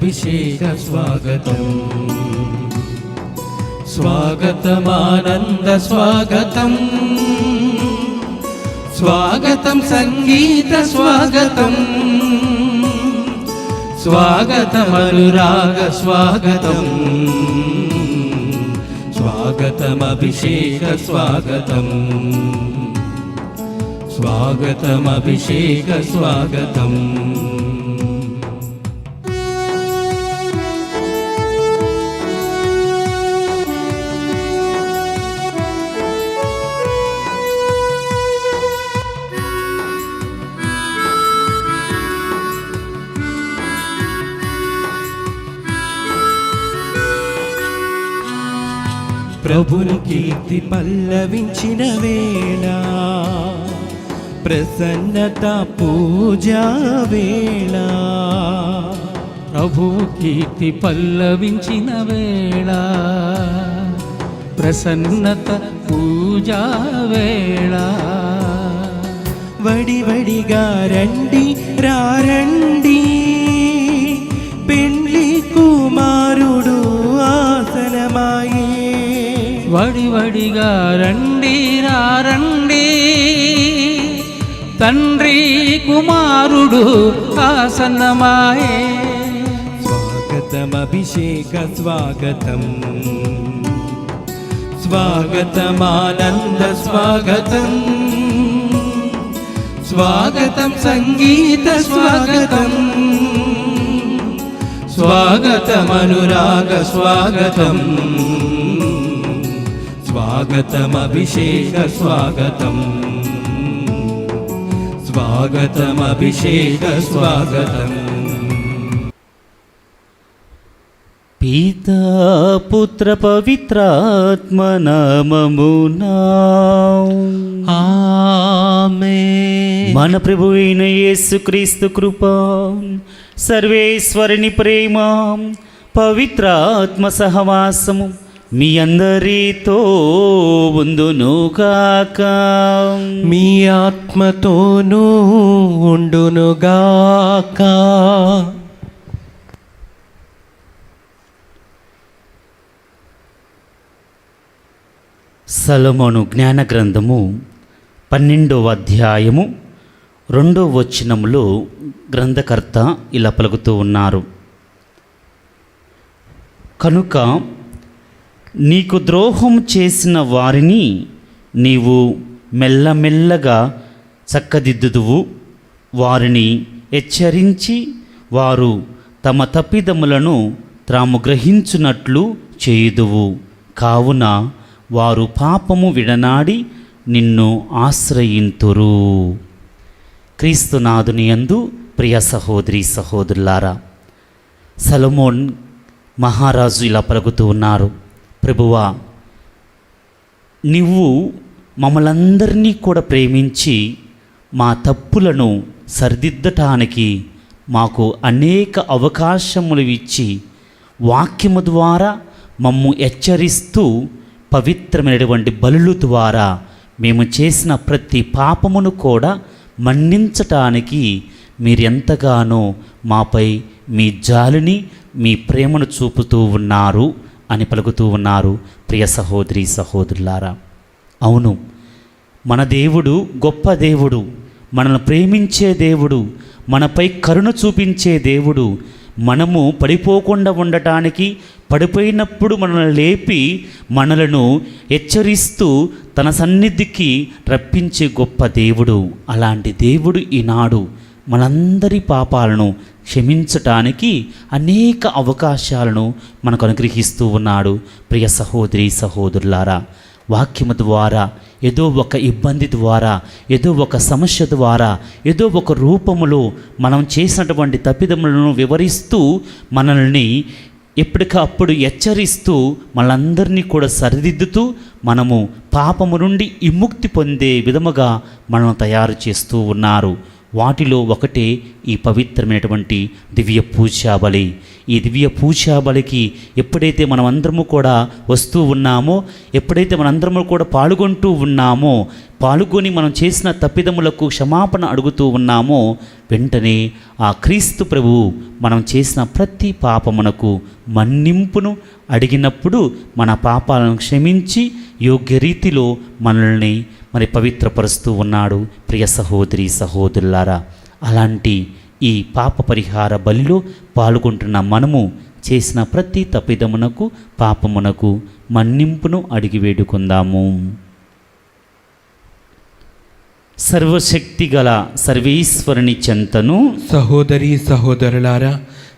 అభిషేక స్వాగతం స్వాగతమానంద స్వాగతం స్వాగతం సంగీత స్వాగతం స్వాగతం అనురాగ స్వాగతం స్వాగతం అభిషేక స్వాగతం స్వాగతం అభిషేక స్వాగతం ప్రభుని కీర్తి పల్లవించిన వేళ ప్రసన్నత పూజా వేళ ప్రభు కీర్తి పల్లవించిన వేళ ప్రసన్నత పూజా వేళ వడివడిగా రండి రారండి పెండ్లి కుమారుడు ఆసనమాయే వడివడిగా రండి రండి తండ్రి కుమారుడు ఆసన్నమాయే స్వాగతం అభిషేక స్వాగతం స్వాగతమానంద స్వాగతం స్వాగతం సంగీత స్వాగతం స్వాగతం అనురాగ స్వాగతం స్వాగతం అభిషేక స్వాగతం స్వాగతం అభిషేక స్వాగతం పితా పుత్ర పవిత్రాత్మ నామమునా ఆమేన్. మన ప్రభువైన యేసుక్రీస్తు కృప సర్వేశ్వరుని ప్రేమ పవిత్రాత్మ సహవాసము మీ అందరితో ఉండునుగాక. మీ ఆత్మతోనూ ఉండునుగాక. సొలొమోను జ్ఞాన గ్రంథము 12వ అధ్యాయము 2వ వచనములో గ్రంథకర్త ఇలా పలుకుతూ ఉన్నారు. కనుక నీకు ద్రోహం చేసిన వారిని నీవు మెల్లమెల్లగా చక్కదిద్దుదువు, వారిని హెచ్చరించి వారు తమ తప్పిదములను తాము గ్రహించున్నట్లు చేయుదువు. కావున వారు పాపము విడనాడి నిన్ను ఆశ్రయింతురు. క్రీస్తునాథుని యందు ప్రియ సహోదరి సహోదరులారా, సొలొమోన్ మహారాజు ఇలా పలుకుతూ ఉన్నారు. ప్రభువా, నువ్వు మమ్మలందరినీ కూడా ప్రేమించి మా తప్పులను సరిదిద్దటానికి మాకు అనేక అవకాశములు ఇచ్చి వాక్యము ద్వారా మమ్ము హెచ్చరిస్తూ పవిత్రమైనటువంటి బలుల ద్వారా మేము చేసిన ప్రతి పాపమును కూడా మన్నించటానికి మీరెంతగానో మాపై మీ జాలిని మీ ప్రేమను చూపుతూ ఉన్నారు అని పలుకుతూ ఉన్నారు. ప్రియ సహోదరి సహోదరులారా, అవును, మన దేవుడు గొప్ప దేవుడు, మనల్ని ప్రేమించే దేవుడు, మనపై కరుణ చూపించే దేవుడు. మనము పడిపోకుండా ఉండటానికి, పడిపోయినప్పుడు మనల్ని లేపి మనలను హెచ్చరిస్తూ తన సన్నిధికి రప్పించే గొప్ప దేవుడు. అలాంటి దేవుడు ఈనాడు మనందరి పాపాలను క్షమించటానికి అనేక అవకాశాలను మనకు అనుగ్రహిస్తూ ఉన్నాడు. ప్రియ సహోదరి సహోదరులారా, వాక్యము ద్వారా, ఏదో ఒక ఇబ్బంది ద్వారా, ఏదో ఒక సమస్య ద్వారా, ఏదో ఒక రూపములో మనం చేసినటువంటి తప్పిదములను వివరిస్తూ మనల్ని ఎప్పటికప్పుడు హెచ్చరిస్తూ మనందరినీ కూడా సరిదిద్దుతూ మనము పాపము నుండి విముక్తి పొందే విధముగా మనల్ని తయారు చేస్తూ ఉన్నారు. వాటిలో ఒకటే ఈ పవిత్రమైనటువంటి దివ్య పూజాబలి. ఈ దివ్య పూజాబలికి ఎప్పుడైతే మనమందరము కూడా వస్తూ ఉన్నామో, ఎప్పుడైతే మనందరము కూడా పాల్గొంటూ ఉన్నామో, పాల్గొని మనం చేసిన తప్పిదములకు క్షమాపణ అడుగుతూ ఉన్నామో, వెంటనే ఆ క్రీస్తు ప్రభువు మనం చేసిన ప్రతి పాపమునకు మన్నింపును అడిగినప్పుడు మన పాపాలను క్షమించి యోగ్య రీతిలో మనల్ని పవిత్రపరుస్తూ ఉన్నాడు. ప్రియ సహోదరి సహోదరులారా, అలాంటి ఈ పాప పరిహార బలిలో పాల్గొంటున్న మనము చేసిన ప్రతి తప్పిదమునకు పాపమునకు మన్నింపును అడిగి వేడుకుందాము. సర్వశక్తి గల సర్వేశ్వరుని చెంతను, సహోదరి సహోదరులారా,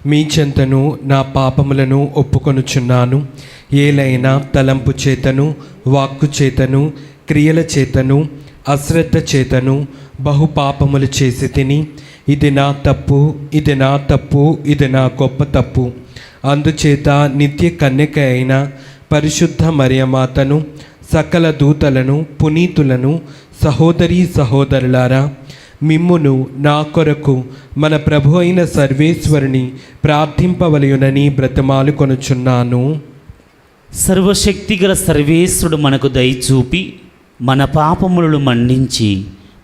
మీ చెంతను నా పాపములను ఒప్పుకొనుచున్నాను. ఏలైనా తలంపు చేతను, వాక్కు చేతను, క్రియల చేతను, అశ్రద్ధ చేతను బహుపాపములు చేసి తిని, ఇది నా తప్పు, ఇది నా తప్పు, ఇది నా గొప్ప తప్పు. అందుచేత నిత్య కన్యక అయిన పరిశుద్ధ మరియమాతను, సకల దూతలను, పునీతులను, సహోదరీ సహోదరులారా, మిమ్మును నా కొరకు మన ప్రభు అయిన సర్వేశ్వరుని ప్రార్థింపవలయునని బ్రతిమాలు కొనుచున్నాను. సర్వశక్తిగల సర్వేశ్వరుడు మనకు దయచూపి మన పాపములను మన్నించి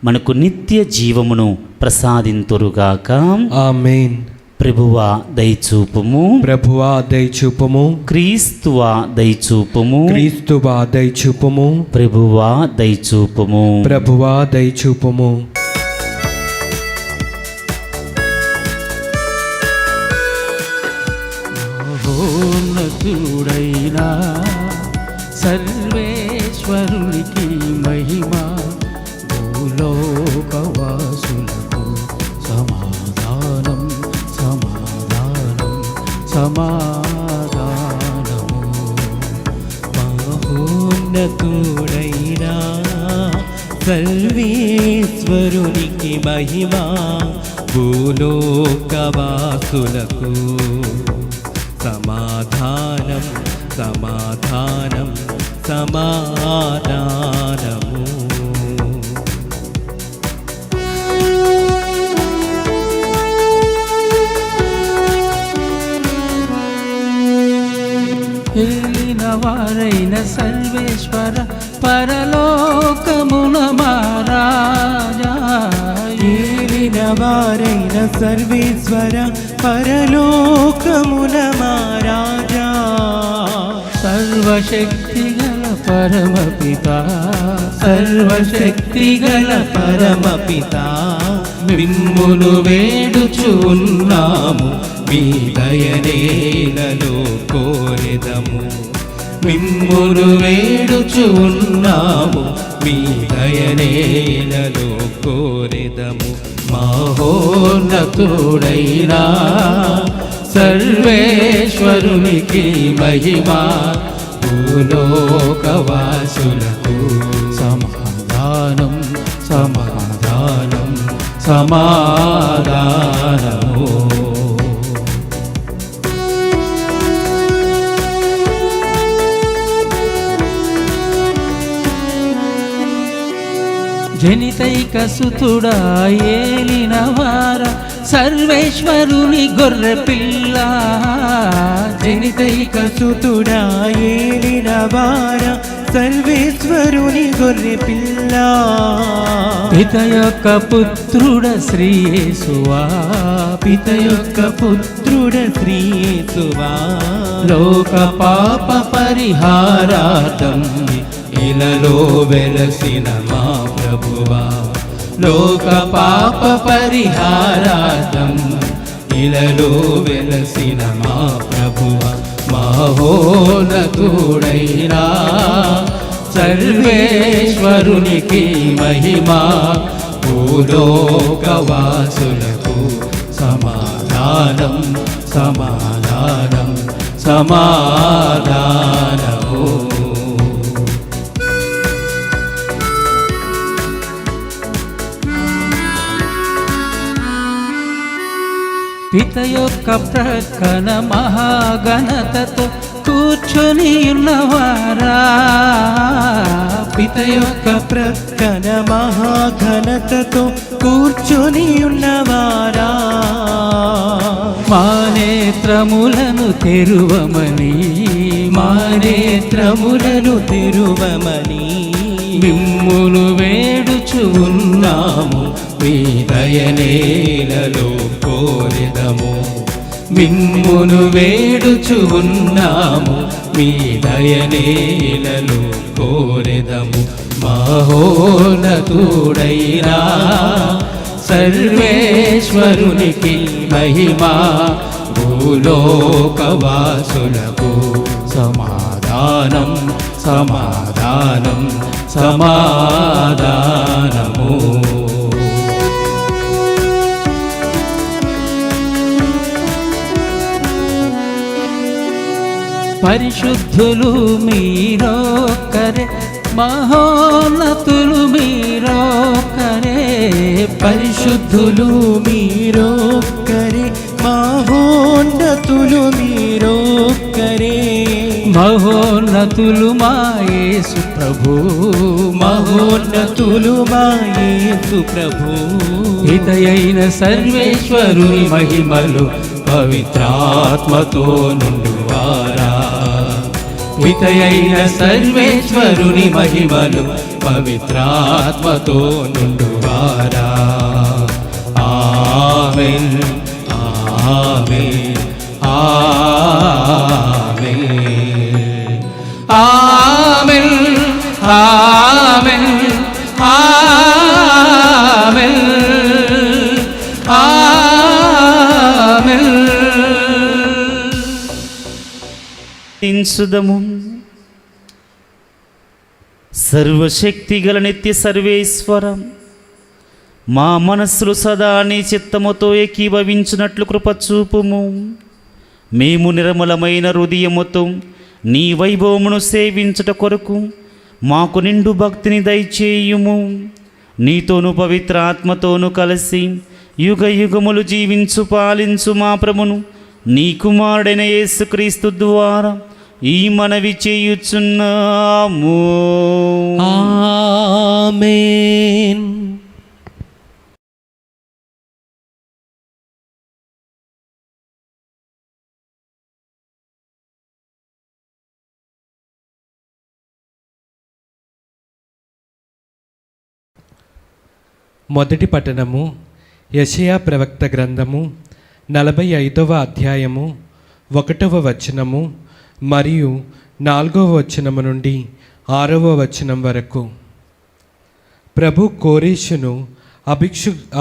మనకు నిత్య జీవమును ప్రసాదింతురుగాక. ఆమేన్. ప్రభువా దయచూపుము, ప్రభువా దయచూపుము, క్రీస్తువా దయచూపుము, క్రీస్తువా దయచూపుము, ప్రభువా దయచూపుము, ప్రభువా దయచూపుము. మహోన్నతుడైనా సర్వేశ్వరునికి మహిమ, భూలోకవాసులకు సమాధానం సమాధానం సమాధానము. మహోన్నతుడైనా సర్వేశ్వరునికి మహిమ, భూలోకవాసులకు సమాధానం సమాధానం సమాధానము. వెళ్ళిన వారైన సర్వేశ్వర పరలోకమున మహారాజా, ఏలిన వారైన సర్వేశ్వర పరలోకమున మహారాజా, సర్వశక్తి గల పరమపిత, సర్వశక్తి గల పరమపిత, మిమ్మును వేడుచున్నాము, మీ దయనేలలో కోరెదము. మిమ్మును వేడుచున్నాము, మీ దయనేలలో కోరెదము. మహోన్నతుడైనా సర్వేశ్వరునికి మహిమ, భూలోకవాసులకు సమాధానం సమాధానం సమాధానము. జనితైక సుతుడా ఏలిన వార సర్వేశ్వరుని గొర్రె పిల్ల, జనితైక సుతుడా ఏలిన వార సర్వేశ్వరుని గొర్రె పిల్ల, పిత యొక్క పుత్రుడ శ్రీ యేసువా, పిత యొక్క పుత్రుడ శ్రీ యేసువా, లోక పాప పరిహారార్థం ఇలలో వెలసిన మా ప్రభువా, లోక పాప పరిహారార్థం ఇలలో వెలసిన మా ప్రభువా, మహోన్నతుడైనా సర్వేశ్వరునికి మహిమ, భూలోకవాసులకు సమాధానం సమాధానం సమాధానము. పిత యొక్క ప్రక్కన మహాఘనతతో కూర్చొని ఉన్నవారా, పిత యొక్క ప్రక్కన మహాఘనతతో కూర్చొని ఉన్నవారా, మా నేత్రములను తెరువమని, మా నేత్రములను తెరువమని మిమ్మును వేడుచు ఉన్నాము, మీ దయనేలలో కోరెదము. మిమ్మును వేడుచు ఉన్నాము, మీ దయనేలలో కోరెదము. మహోన్నతుడైనా సర్వేశ్వరునికి మహిమా, భూలోకవాసులకు సమాధానం సమాధానం సమాధానము. పరిశుద్ధులు మీరొక్కరే, మహోన్నతులు మీరొక్కరే, పరిశుద్ధులు మీరొక్కరే, మహోన్నతులు మీరొక్కరే, మహోన్నతులు మా యేసు ప్రభు, మహోన్నతులు మా యేసు ప్రభు. హితయైన సర్వేశ్వరుని మహిమలు పవిత్రాత్మతో నుండువారా, హితయైన సర్వేశ్వరుని మహిమలు పవిత్రాత్మతో నుండువారా. ఆమేన్ ఆమేన్ ఆమేన్ ఆమేన్ ఆమేన్ ఆమేన్ ఆమేన్. స్తుతించుదము. సర్వశక్తి గల నిత్య సర్వేశ్వరం, మా మనస్సులు సదా నీ చిత్తముతో ఏకీభవించినట్లు కృప చూపుము. మేము నిర్మలమైన హృదయముతో నీ వైభవమును సేవించుట కొరకు మాకు నిండు భక్తిని దయచేయుము. నీతోను పవిత్ర ఆత్మతోను కలిసి యుగ యుగములు జీవించు పాలించు మా ప్రభును నీ కుమారుడైన యేసుక్రీస్తు ద్వారా ఈ మనవి చేయుచున్నాము. ఆమేన్. మొదటి పట్టణము యెషయా ప్రవక్త గ్రంథము 45వ అధ్యాయము 1వ వచనము మరియు 4వ వచనము నుండి 6వ వచనం వరకు. ప్రభు కోరేషును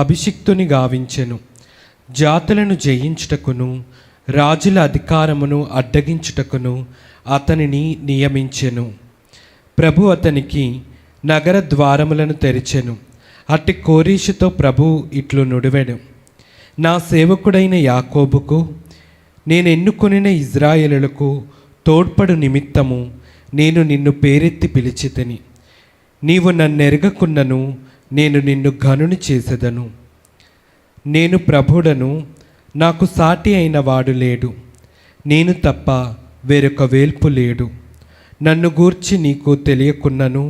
అభిషిక్తుని గావించెను, జాతులను జయించుటకును రాజుల అధికారమును అడ్డగించుటకును అతనిని నియమించెను. ప్రభు అతనికి నగర ద్వారములను తెరిచెను. అట్టి కోరేషుతో ప్రభు ఇట్లు నుడివెను, నా సేవకుడైన యాకోబుకు, నేను ఎన్నుకొనిన ఇజ్రాయేలులకు తోడ్పడు నిమిత్తము నేను నిన్ను పేరెత్తి పిలిచితిని. నీవు నన్నెరగకున్నను నేను నిన్ను ఘనుని చేసెదను. నేను ప్రభుడను, నాకు సాటి అయిన వాడు లేడు, నేను తప్ప వేరొక వేల్పు లేడు. నన్ను గూర్చి నీకు తెలియకున్నను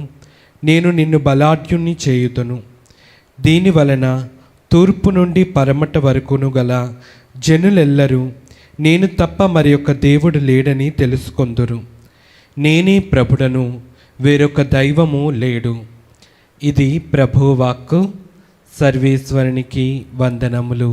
నేను నిన్ను బలాఢ్యుణ్ణి చేయుదును. దీనివలన తూర్పు నుండి పరమట వరకును గల జనులెల్లరూ నేను తప్ప మరి ఒక దేవుడు లేడని తెలుసుకొందురు. నేనే ప్రభుడను, వేరొక దైవము లేడు. ఇది ప్రభువు వాక్కు. సర్వేశ్వరునికి వందనములు.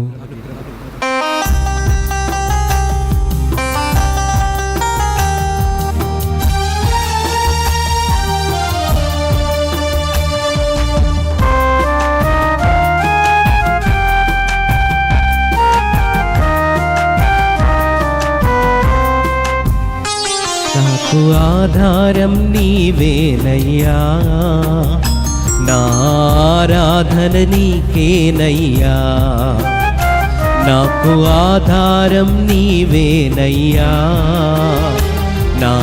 నాకు ఆధారం నీవేనయ్యా, నా ఆరాధన నీకేనయ్యా. నాకు ఆధారం నీవేనయ్యా, నా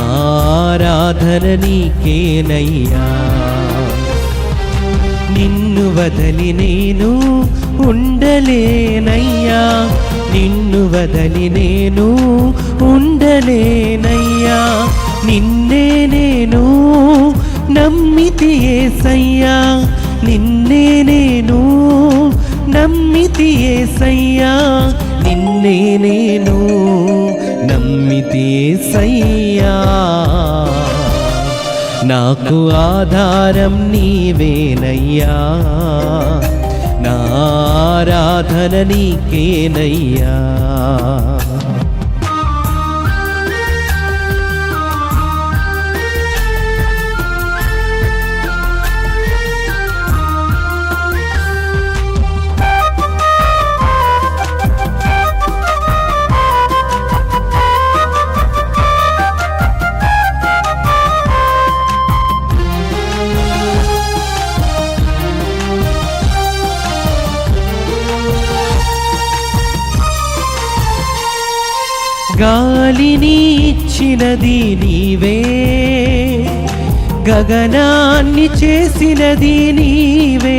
ఆరాధన నీకేనయ్యా. నిన్ను వదలి నేను ఉండలేనయ్యా, నిన్ను వదలి నేను ఉండలేనయ్యా. నిన్నే నేను నమ్మితి యేసయ్యా, నిన్నే నేను నమ్మితి యేసయ్యా, నిన్నే నేను నమ్మితి యేసయ్యా. నాకు ఆధారం నీవేనయ్యా, నా ఆరాధన నీకేనయ్యా. గాలిని ఇచ్చినది నీవే, గగనాన్ని చేసినది నీవే.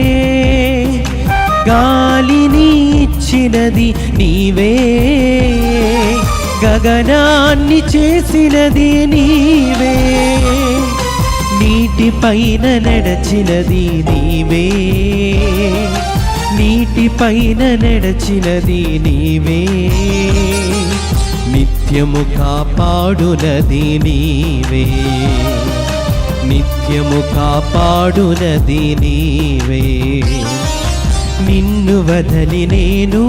గాలిని ఇచ్చినది నీవే, గగనాన్ని చేసినది నీవే. నీటిపైన నడచినది నీవే, నీటిపైన నడచినది నీవే. నిత్యము కాపాడునది నీవే, నిత్యము కాపాడునది నీవే. నిన్ను వదలి నేను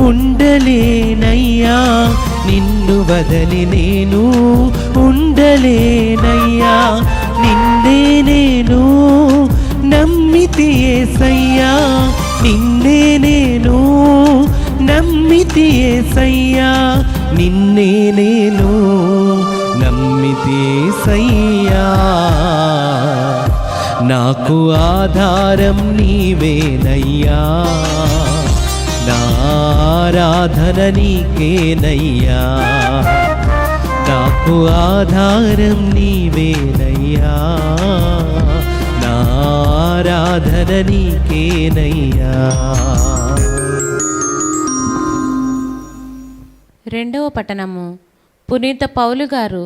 ఉండలేనయ్యా, నిన్ను వదలి నేను ఉండలేనయ్యా. నిన్నే నేను నమ్మితి యేసయ్యా, నిన్నే నేను నమ్మితి యేసయ్యా, నిన్నే నేను నమ్మితి యేసయ్యా. నాకు ఆధారం నీవేనయ్యా, నా ఆరాధన నీకేనయ్యా. నాకు ఆధారం నీవేనయ్యా, నా ఆరాధన నీకేనయ్యా. రెండవ పట్టణము. పునీత పౌలు గారు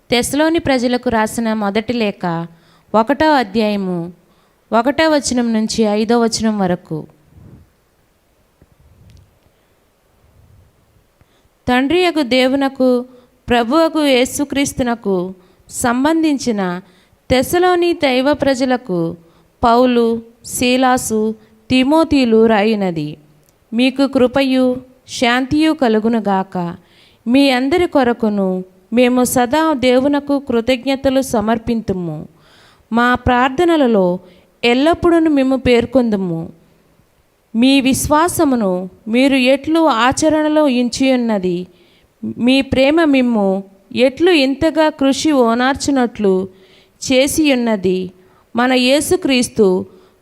తెస్సలోని ప్రజలకు రాసిన మొదటి లేఖ 1వ అధ్యాయము 1వ వచనం నుంచి 5వ వచనం వరకు. తండ్రియగు దేవునకు ప్రభువకు యేసుక్రీస్తునకు సంబంధించిన తెస్సలోని దైవ ప్రజలకు పౌలు, శీలాసు, తిమోతిలు రాయినది. మీకు కృపయు శాంతియు కలుగునుగాక. మీ అందరి కొరకును మేము సదా దేవునకు కృతజ్ఞతలు సమర్పింతుము. మా ప్రార్థనలలో ఎల్లప్పుడూ మేము పేర్కొందుము. మీ విశ్వాసమును మీరు ఎట్లు ఆచరణలో ఉంచియున్నది, మీ ప్రేమ మిమ్ము ఎట్లు ఇంతగా కృషి ఓనార్చునట్లు చేసియున్నది. మన యేసుక్రీస్తు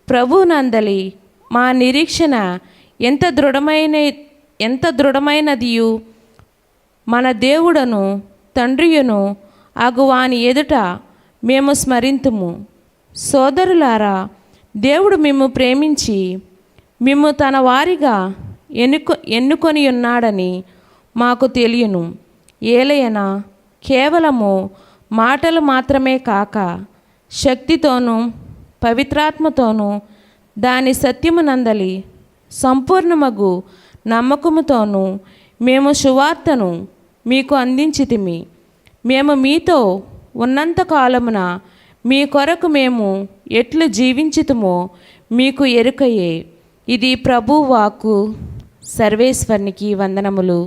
ప్రభువునందలి మా నిరీక్షణ ఎంత దృఢమైనదియు మన దేవుడను తండ్రియును అగువాని ఎదుట మేము స్మరింతుము. సోదరులారా, దేవుడు మిమ్ము ప్రేమించి మిమ్ము తన వారిగా ఎన్నుకొని ఉన్నాడని మాకు తెలియను. ఏలయనా కేవలము మాటలు మాత్రమే కాక శక్తితోనూ పవిత్రాత్మతోనూ దాని సత్యమునందలి సంపూర్ణమగు నమ్మకముతోనూ మేము సువార్తను మీకు అందించితిమి. మేము మీతో ఉన్నంత కాలమున మీ కొరకు మేము ఎట్లు జీవించితుమో మీకు ఎరుకయే. ఇది ప్రభు వాక్కు. సర్వేశ్వరునికి వందనములు.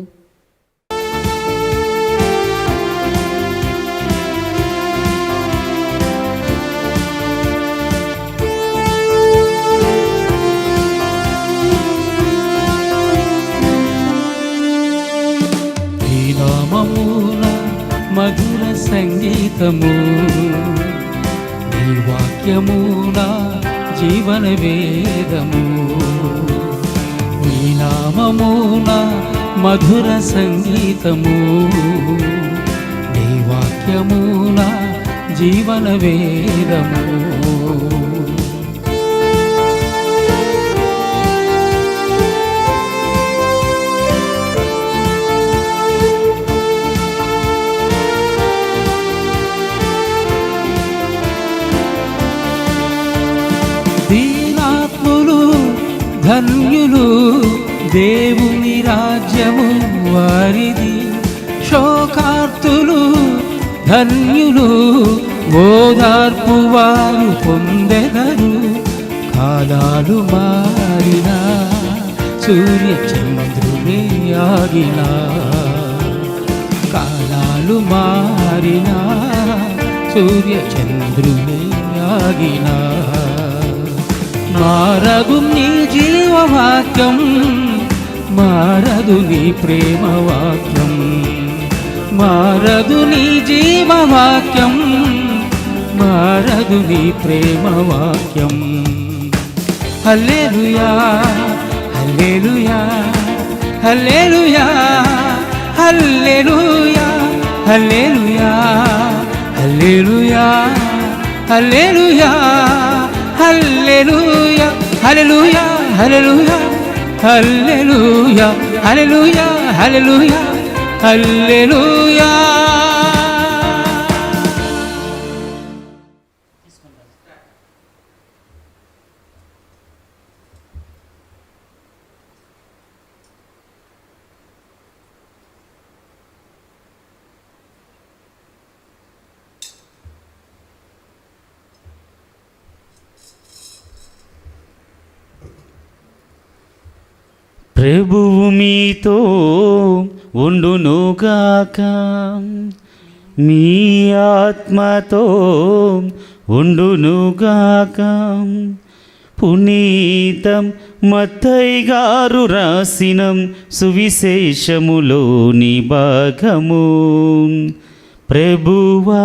నామమున మధుర సంగీతము, నీ వాక్యమున జీవన వేదము. నీ నామమున మధుర సంగీతము, నీ వాక్యమున జీవన వేదము. ధన్యులు దేవుని రాజ్యము వారిది. శోకార్తులు ధన్యులు ఓదార్పు వారు పొందెదరు. కాలాలు మారినా సూర్య చంద్రులే ఆగినా, కాలాలు మారినా సూర్య చంద్రులే ఆగినా, మారదు నీ జీవవాక్యం, మారదు నీ ప్రేమ వాక్యం, మారదు నీ జీవవాక్యం, మారదు నీ ప్రేమ వాక్యం. హల్లెలూయా hallelujah hallelujah hallelujah hallelujah hallelujah hallelujah hallelujah hallelujah hallelujah hallelujah hallelujah hallelujah హల్లెలూయా. ప్రభువు మీతో ఉండునుగాక, మీ ఆత్మతో ఉండునుగాక. పునీతం మత్తయి గారు రాసిన సువిశేషములోని భాగము. ప్రభువా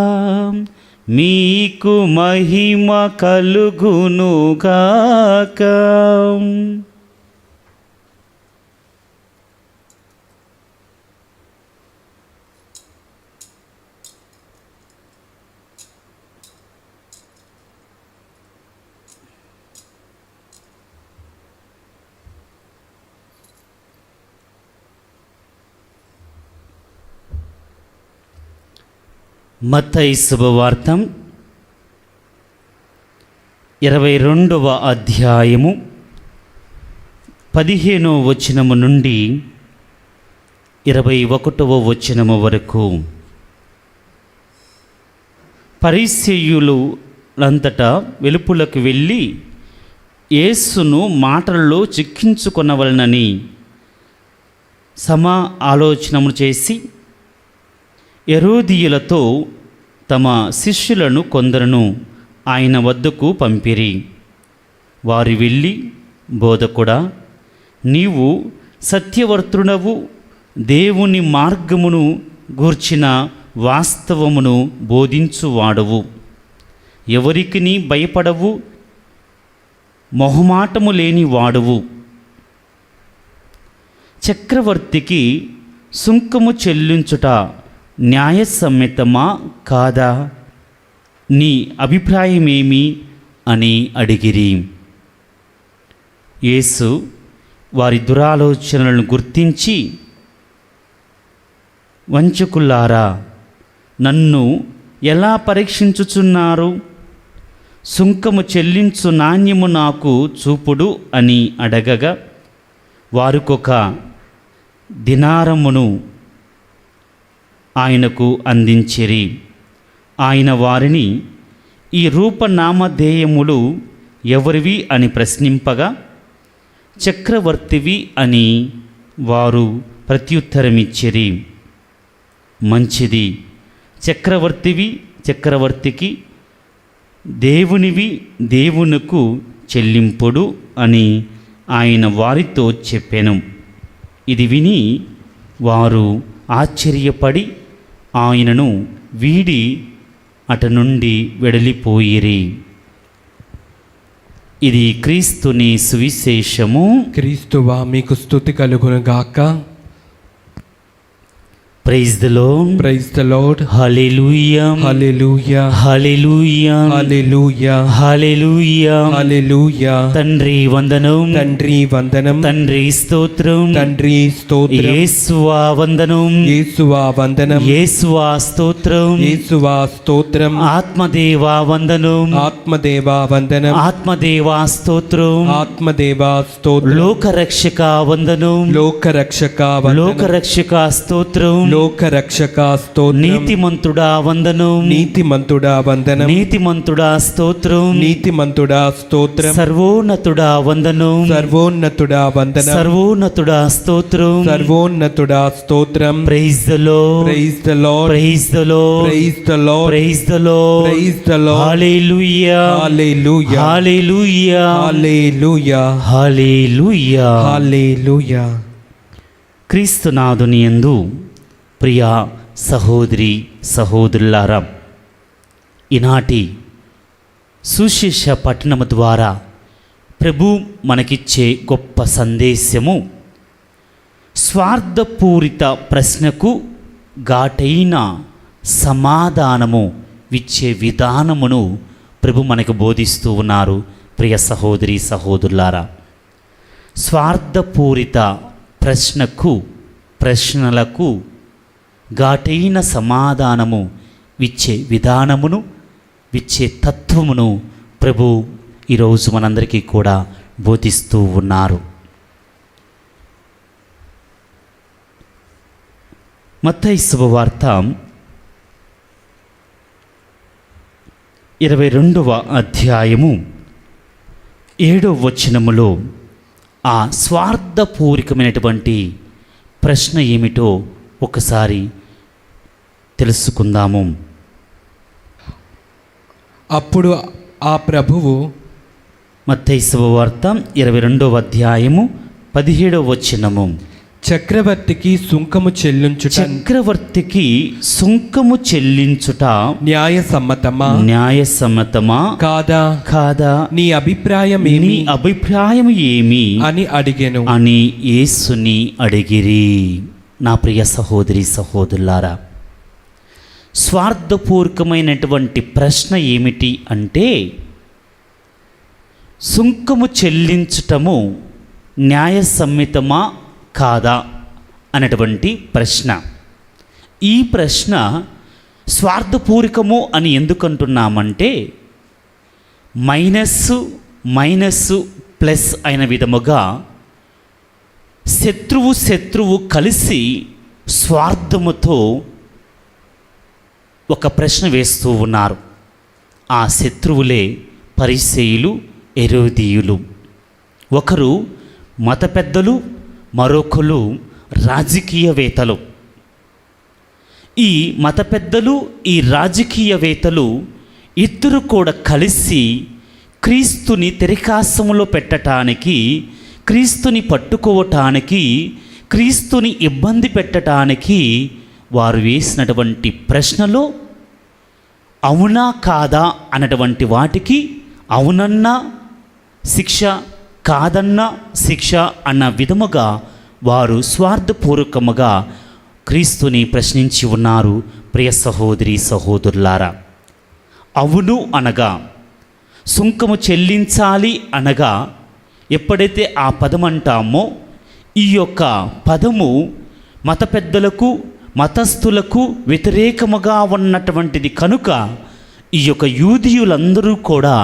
మీకు మహిమ కలుగునుగాక. మత్తయి శుభవార్తం 22వ అధ్యాయము 15వ వచనము నుండి 21వ వచనము వరకు. పరిసయ్యులు అంతటా వెలుపులకు వెళ్ళి యేసును మాటలలో చిక్కించుకొనవలనని ఆలోచనము చేసి హెరోదీయులతో తమ శిష్యులను కొందరును ఆయన వద్దకు పంపిరి. వారు వెళ్ళి, బోధకుడా, నీవు సత్యవర్తుడవు, దేవుని మార్గమును గూర్చిన వాస్తవమును బోధించువాడవు, ఎవరికిని భయపడవు, మొహమాటము లేని వాడవు. చక్రవర్తికి సుంకము చెల్లించుట న్యాయసమ్మతమా కాదా? నీ అభిప్రాయమేమి అని అడిగిరి. యేసు వారి దురాలోచనలను గుర్తించి, వంచకులారా, నన్ను ఎలా పరీక్షించుచున్నారు? సుంకము చెల్లించు నాణ్యము నాకు చూపుడు అని అడగగా, వారికొక దినారమును ఆయనకు అందించిరి. ఆయన వారిని, ఈ రూపనామధేయములు ఎవరివి అని ప్రశ్నింపగా, చక్రవర్తివి అని వారు ప్రత్యుత్తరమిచ్చిరి. మంచిది, చక్రవర్తికి దేవునివి దేవునకు చెల్లింపుడు అని ఆయన వారితో చెప్పెను. ఇది విని వారు ఆశ్చర్యపడి ఆయనను వీడి అటు నుండి వెడలిపోయిరి. ఇది క్రీస్తుని సువిశేషము. క్రీస్తువా మీకు స్తుతి కలుగునుగాక. Praise the Lord. Praise the Lord. Hallelujah, hallelujah, hallelujah, hallelujah, hallelujah. Hallelujah. తండ్రి వందనం, తండ్రి వందనం, తండ్రి స్తోత్రం, తండ్రి స్తోత్రం, యేసువా వందనం, యేసువా వందనం, యేసువా స్తోత్రం, యేసువా స్తోత్రం, ఆత్మదేవా వందనం, ఆత్మదేవా వందనం, ఆత్మదేవా స్తోత్రం, ఆత్మదేవా స్తోత్రం, లోకరక్షక వందనం, లోకరక్షక వందనం, లోకరక్షక స్తోత్రం, లోకరక్షక స్తోత్రం, నీతిమంతుడా వందనం, నీతిమంతుడా వందనం, నీతిమంతుడా స్తోత్రం, నీతిమంతుడా స్తోత్రం, సర్వోన్నతుడా వందనం, సర్వోన్నతుడా వందనం, సర్వోన్నతుడా స్తోత్రం. సర్వోన్నతుడా స్తోత్రం. Praise the Lord, praise the Lord, praise the Lord, praise the Lord, praise the Lord, praise the Lord. Hallelujah, hallelujah, hallelujah, hallelujah, hallelujah. Hallelujah. క్రీస్తునాథుని యందు ప్రియ సహోదరి సహోదరులారా, ఈనాటి సుశేష పట్టణము ద్వారా ప్రభు మనకిచ్చే గొప్ప సందేశము స్వార్థపూరిత ప్రశ్నకు ఘాటైన సమాధానము ఇచ్చే విధానమును ప్రభు మనకు బోధిస్తూ ఉన్నారు. ప్రియ సహోదరి సహోదరులారా, స్వార్థపూరిత ప్రశ్నలకు ఘాటైన సమాధానము ఇచ్చే విధానమును ఇచ్చే తత్వమును ప్రభు ఈరోజు మనందరికీ కూడా బోధిస్తూ ఉన్నారు. మత్తయి శుభవార్త 22వ అధ్యాయము 7వ వచనములో ఆ స్వార్థపూరికమైనటువంటి ప్రశ్న ఏమిటో ఒకసారి తెలుసుకుందాము. అప్పుడు ఆ ప్రభువు మత్తయి శుభవార్త 22వ అధ్యాయము 17వ వచనము. చక్రవర్తికి సుంకము చెల్లించుట చక్రవర్తికి సుంకము చెల్లించుట న్యాయసమ్మతమా న్యాయసమ్మతమా కాదా కాదా, నీ అభిప్రాయం నీ ఏమి అభిప్రాయం ఏమి అని అడిగెను. అని యేసుని అడిగిరి. నా ప్రియ సహోదరి సహోదరులారా, స్వార్థపూర్వకమైనటువంటి ప్రశ్న ఏమిటి అంటే, సుంకము చెల్లించటము న్యాయసమ్మతమా కాదా అనేటువంటి ప్రశ్న. ఈ ప్రశ్న స్వార్థపూరికము అని ఎందుకంటున్నామంటే, మైనస్ ప్లస్ అయిన విధముగా శత్రువు కలిసి స్వార్థముతో ఒక ప్రశ్న వేస్తూ ఉన్నారు. ఆ శత్రువులే పరిసయ్యులు, హేరోదీయులు. ఒకరు మత పెద్దలు, మరొకరు రాజకీయవేత్తలు. ఈ మత పెద్దలు, ఈ రాజకీయవేత్తలు ఇద్దరు కూడా కలిసి క్రీస్తుని తెరకాసములో పెట్టడానికి, క్రీస్తుని పట్టుకోవటానికి, క్రీస్తుని ఇబ్బంది పెట్టడానికి వారు వేసినటువంటి ప్రశ్నలో అవునా కాదా అన్నటువంటి వాటికి అవునన్నా శిక్ష, కాదన్నా శిక్ష అన్న విధముగా వారు స్వార్థపూర్వకముగా క్రీస్తుని ప్రశ్నించి ఉన్నారు. ప్రియ సహోదరి సహోదరులారా, అవును అనగా, సుంకము చెల్లించాలి అనగా ఎప్పుడైతే ఆ పదం అంటామో, ఈ యొక్క పదము మత పెద్దలకు, మతస్థులకు వ్యతిరేకముగా ఉన్నటువంటిది కనుక ఈ యొక్క యూదీయులందరూ కూడా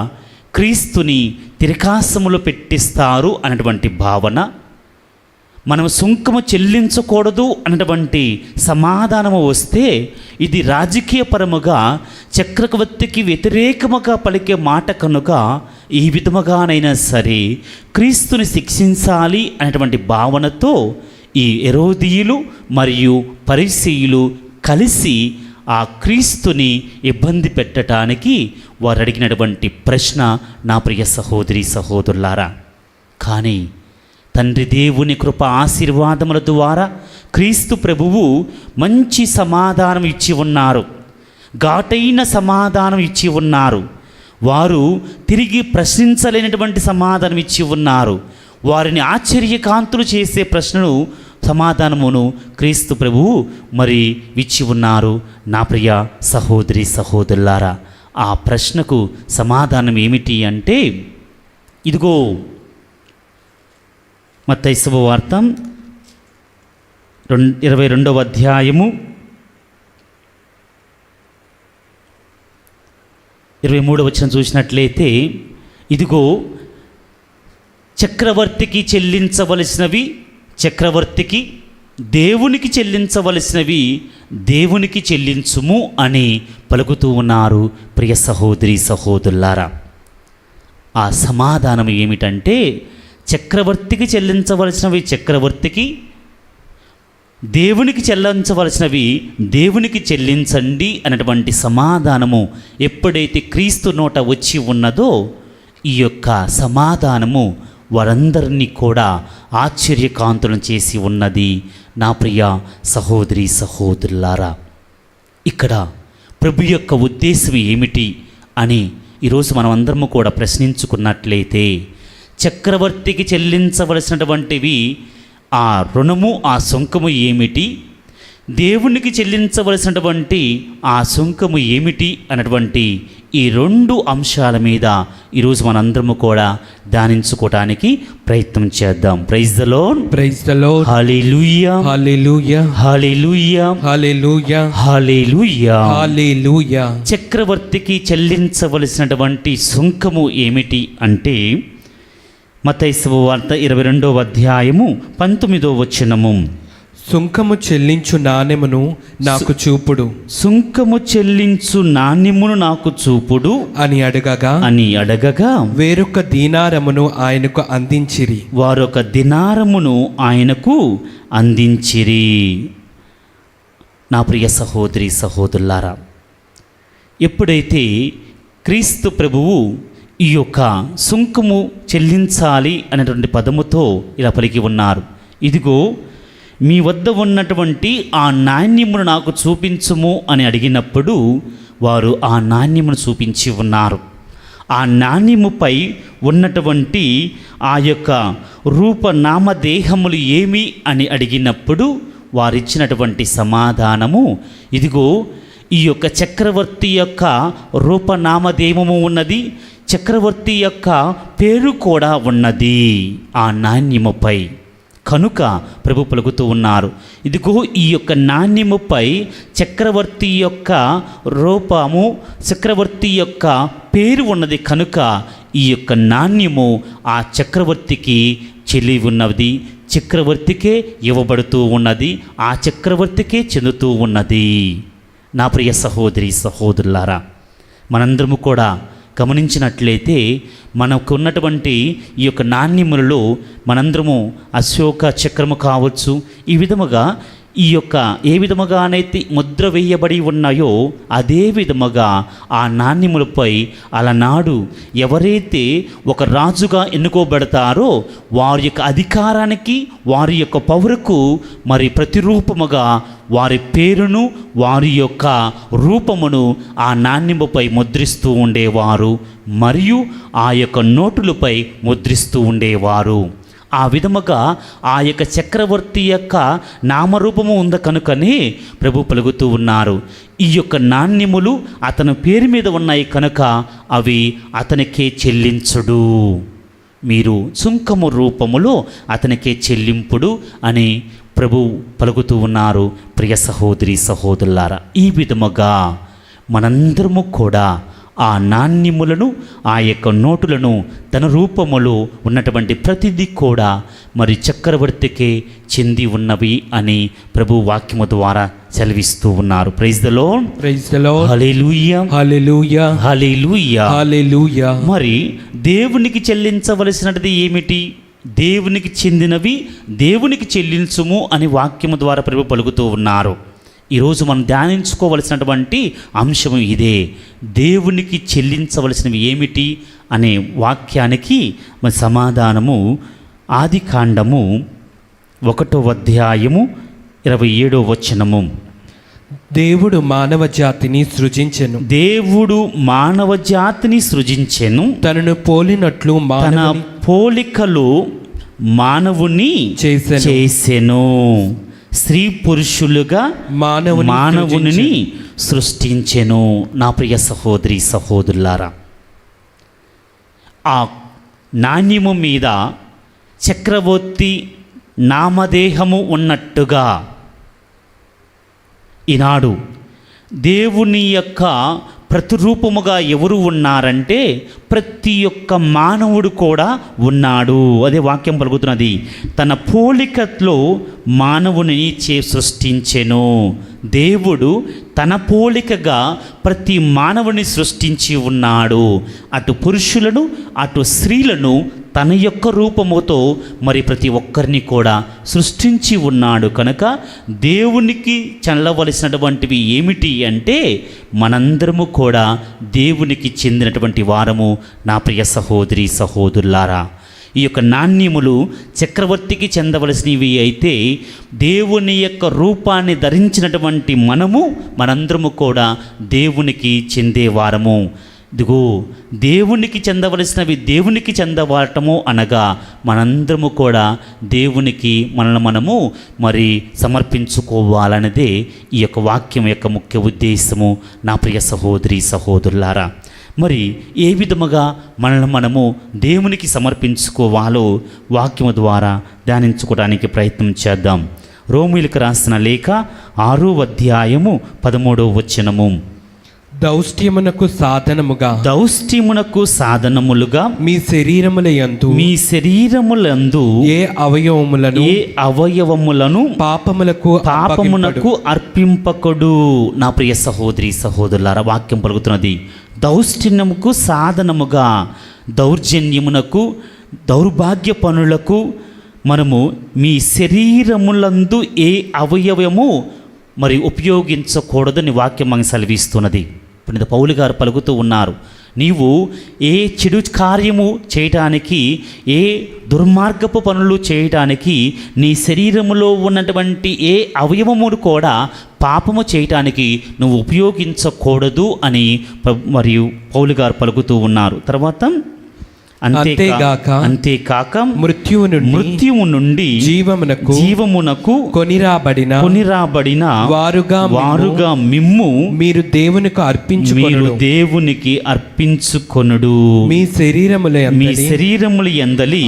క్రీస్తుని తిరకాసములో పెట్టిస్తారు అన్నటువంటి భావన, మనం సుంకము చెల్లించకూడదు అన్నటువంటి సమాధానము వస్తే ఇది రాజకీయపరముగా చక్రవర్తికి వ్యతిరేకముగా పలికే మాట కనుక ఈ విధముగానైనా సరే క్రీస్తుని శిక్షించాలి అనేటువంటి భావనతో ఈ హేరోదీయులు మరియు పరిసయ్యులు కలిసి ఆ క్రీస్తుని ఇబ్బంది పెట్టడానికి వారు అడిగినటువంటి ప్రశ్న. నా ప్రియ సహోదరి సహోదరులారా, కానీ తండ్రి దేవుని కృప ఆశీర్వాదముల ద్వారా క్రీస్తు ప్రభువు మంచి సమాధానం ఇచ్చి ఉన్నారు, ఘాటైన సమాధానం ఇచ్చి ఉన్నారు. వారు తిరిగి ప్రశ్నించలేనటువంటి సమాధానం ఇచ్చి ఉన్నారు. వారిని ఆశ్చర్యకాంతులు చేసే ప్రశ్నను సమాధానమును క్రీస్తు ప్రభువు మరి ఇచ్చి ఉన్నారు. నా ప్రియ సహోదరి సహోదరులారా, ఆ ప్రశ్నకు సమాధానం ఏమిటి అంటే, ఇదిగో మత్తయి శుభవార్త 22వ అధ్యాయము 23వ వచనం చూసినట్లయితే, ఇదిగో చక్రవర్తికి చెల్లించవలసినవి చక్రవర్తికి, దేవునికి చెల్లించవలసినవి దేవునికి చెల్లించుము అని పలుకుతూ ఉన్నారు. ప్రియ సహోదరి సహోదరులారా, ఆ సమాధానం ఏమిటంటే, చక్రవర్తికి చెల్లించవలసినవి చక్రవర్తికి, దేవునికి చెల్లించవలసినవి దేవునికి చెల్లించండి అన్నటువంటి సమాధానము ఎప్పుడైతే క్రీస్తు నోట వచ్చి ఉన్నదో, ఈ యొక్క సమాధానము వారందరినీ కూడా ఆశ్చర్యకాంతులను చేసి ఉన్నది. నా ప్రియ సహోదరి సహోదరులారా, ఇక్కడ ప్రభు యొక్క ఉద్దేశం ఏమిటి అని ఈరోజు మనం అందరము కూడా ప్రశ్నించుకున్నట్లయితే, చక్రవర్తికి చెల్లించవలసినటువంటివి ఆ రుణము ఆ సుంకము ఏమిటి, దేవునికి చెల్లించవలసినటువంటి ఆ సుంకము ఏమిటి అన్నటువంటి ఈ రెండు అంశాల మీద ఈరోజు మనందరము కూడా ధ్యానించుకోవటానికి ప్రయత్నం చేద్దాం. Praise the Lord, praise the Lord, hallelujah, hallelujah, hallelujah, hallelujah, hallelujah, hallelujah. చక్రవర్తికి చెల్లించవలసినటువంటి సుంకము ఏమిటి అంటే, మత్తయి శుభవార్త 22వ అధ్యాయము 19వ వచనము, సుంకము చెల్లించు నాణెమును నాకు చూపుడు సుంకము చెల్లించు నాణ్యమును నాకు చూపుడు అని అడగగా వేరొక దీనారమును ఆయనకు అందించిరి. వారొక దినారమును ఆయనకు అందించిరి. నా ప్రియ సహోదరి సహోదరులారా, ఎప్పుడైతే క్రీస్తు ప్రభువు ఈ యొక్క సుంకము చెల్లించాలి అనేటువంటి పదముతో ఇలా పలికి ఉన్నారు, ఇదిగో మీ వద్ద ఉన్నటువంటి ఆ నాణ్యమును నాకు చూపించుము అని అడిగినప్పుడు వారు ఆ నాణ్యమును చూపించి ఉన్నారు. ఆ నాణ్యముపై ఉన్నటువంటి ఆ యొక్క రూపనామదేహములు ఏమి అని అడిగినప్పుడు వారిచ్చినటువంటి సమాధానము, ఇదిగో ఈ యొక్క చక్రవర్తి యొక్క రూపనామదేహము ఉన్నది, చక్రవర్తి యొక్క పేరు కూడా ఉన్నది ఆ నాణ్యముపై. కనుక ప్రభు పలుకుతూ ఉన్నారు, ఇదిగో ఈ యొక్క నాణ్యముపై చక్రవర్తి యొక్క రూపము, చక్రవర్తి యొక్క పేరు ఉన్నది కనుక ఈ యొక్క నాణ్యము ఆ చక్రవర్తికి చెల్లి ఉన్నది, చక్రవర్తికే ఇవ్వబడుతూ ఉన్నది, ఆ చక్రవర్తికే చెందుతూ ఉన్నది. నా ప్రియ సహోదరి సహోదరులారా, మనందరము కూడా గమనించినట్లయితే మనకు ఉన్నటువంటి ఈ యొక్క నాణ్యములలో మనందరము అశోక చక్రము కావచ్చు, ఈ విధముగా ఈ యొక్క ఏ విధముగానైతే ముద్ర వేయబడి ఉన్నాయో అదే విధముగా ఆ నాణ్యములపై అలనాడు ఎవరైతే ఒక రాజుగా ఎన్నుకోబడతారో వారి యొక్క అధికారానికి, వారి యొక్క పవరుకు మరి ప్రతిరూపముగా వారి పేరును, వారి యొక్క రూపమును ఆ నాణ్యముపై ముద్రిస్తూ ఉండేవారు మరియు ఆ యొక్క నోటులపై ముద్రిస్తూ ఉండేవారు. ఆ విధముగా ఆ యొక్క చక్రవర్తి యొక్క నామరూపము ఉంది కనుకనే ప్రభు పలుకుతూ ఉన్నారు, ఈ యొక్క నాణ్యములు అతని పేరు మీద ఉన్నాయి కనుక అవి అతనికే చెల్లించుడు, మీరు సుంకము రూపములో అతనికే చెల్లింపుడు అని ప్రభు పలుకుతూ ఉన్నారు. ప్రియ సహోదరి సహోదరులారా, ఈ విధముగా మనందరము కూడా ఆ నాణ్యములను, ఆ యొక్క నోటులను, తన రూపములో ఉన్నటువంటి ప్రతిదీ కూడా మరి చక్రవర్తికే చెంది ఉన్నవి అని ప్రభు వాక్యము ద్వారా సెలవిస్తూ ఉన్నారు. Praise the Lord, praise the Lord, hallelujah, hallelujah, hallelujah, hallelujah. మరి దేవునికి చెల్లించవలసినది ఏమిటి? దేవునికి చెందినవి దేవునికి చెల్లించుము అని వాక్యము ద్వారా ప్రభు పలుకుతూ ఉన్నారు. ఈరోజు మనం ధ్యానించుకోవలసినటువంటి అంశము ఇదే, దేవునికి చెల్లించవలసినవి ఏమిటి అనే వాక్యానికి మన సమాధానము ఆదికాండము 1వ అధ్యాయము 27వ వచనము. దేవుడు మానవ జాతిని సృజించెను, దేవుడు మానవ జాతిని సృజించెను, తనను పోలినట్లు తన పోలికలు మానవుని చేసెను. చేసెను. స్త్రీ పురుషులుగా మానవుని సృష్టించెను. నా ప్రియ సహోదరి సహోదరులారా, ఆ నాణ్యము మీద చక్రవర్తి నామదేహము ఉన్నట్టుగా ఈనాడు దేవుని యొక్క ప్రతిరూపముగా ఎవరు ఉన్నారంటే ప్రతి ఒక్క మానవుడు కూడా ఉన్నాడు. అదే వాక్యం పలుకుతున్నది, తన పోలికలో మానవుని సృష్టించెను. దేవుడు తన పోలికగా ప్రతి మానవుని సృష్టించి ఉన్నాడు. అటు పురుషులను అటు స్త్రీలను తన యొక్క రూపముతో మరి ప్రతి ఒక్కరిని కూడా సృష్టించి ఉన్నాడు. కనుక దేవునికి చెందవలసినటువంటివి ఏమిటి అంటే మనందరము కూడా దేవునికి చెందినటువంటి వారము. నా ప్రియ సహోదరి సహోదరులారా, ఈ యొక్క నాణ్యములు చక్రవర్తికి చెందవలసినవి అయితే దేవుని యొక్క రూపాన్ని ధరించినటువంటి మనందరము కూడా దేవునికి చెందేవారము. ఇదిగో దేవునికి చెందవలసినవి దేవునికి చెందవటము అనగా మనందరము కూడా దేవునికి మనము మరి సమర్పించుకోవాలన్నదే ఈ యొక్క వాక్యం యొక్క ముఖ్య ఉద్దేశము. నా ప్రియ సహోదరి సహోదరులారా, మరి ఏ విధముగా మనము దేవునికి సమర్పించుకోవాలో వాక్యము ద్వారా ధ్యానించుకోవడానికి ప్రయత్నం చేద్దాం. రోమీయులకు రాసిన లేఖ 6వ అధ్యాయము 13వ వచనము. దౌష్ట్యమునకు సాధనములుగా మీ శరీరములందు ఏ అవయవములను పాపమునకు అర్పింపకుడు. నా ప్రియ సహోదరి సహోదరులారా, వాక్యం పలుకుతున్నది, దౌష్ట్యముకు సాధనముగా దౌర్జన్యమునకు దౌర్భాగ్య పనులకు మనము మీ శరీరములందు ఏ అవయవము మరి ఉపయోగించకూడదని వాక్యం మనకు సెలవిస్తున్నది. పునీత పౌలు గారు పలుకుతూ ఉన్నారు, నీవు ఏ చెడు కార్యము చేయటానికి, ఏ దుర్మార్గపు పనులు చేయటానికి నీ శరీరములో ఉన్నటువంటి ఏ అవయవమును కూడా పాపము చేయటానికి నువ్వు ఉపయోగించకూడదు అని మరియు పౌలు గారు పలుకుతూ ఉన్నారు. తర్వాత అంతేకాక మృత్యువు నుండి జీవమునకు కొనిరాబడిన వారుగా మిమ్ము మీరు దేవునికి అర్పించుకొనుడు. మీ శరీరములు ఎందలి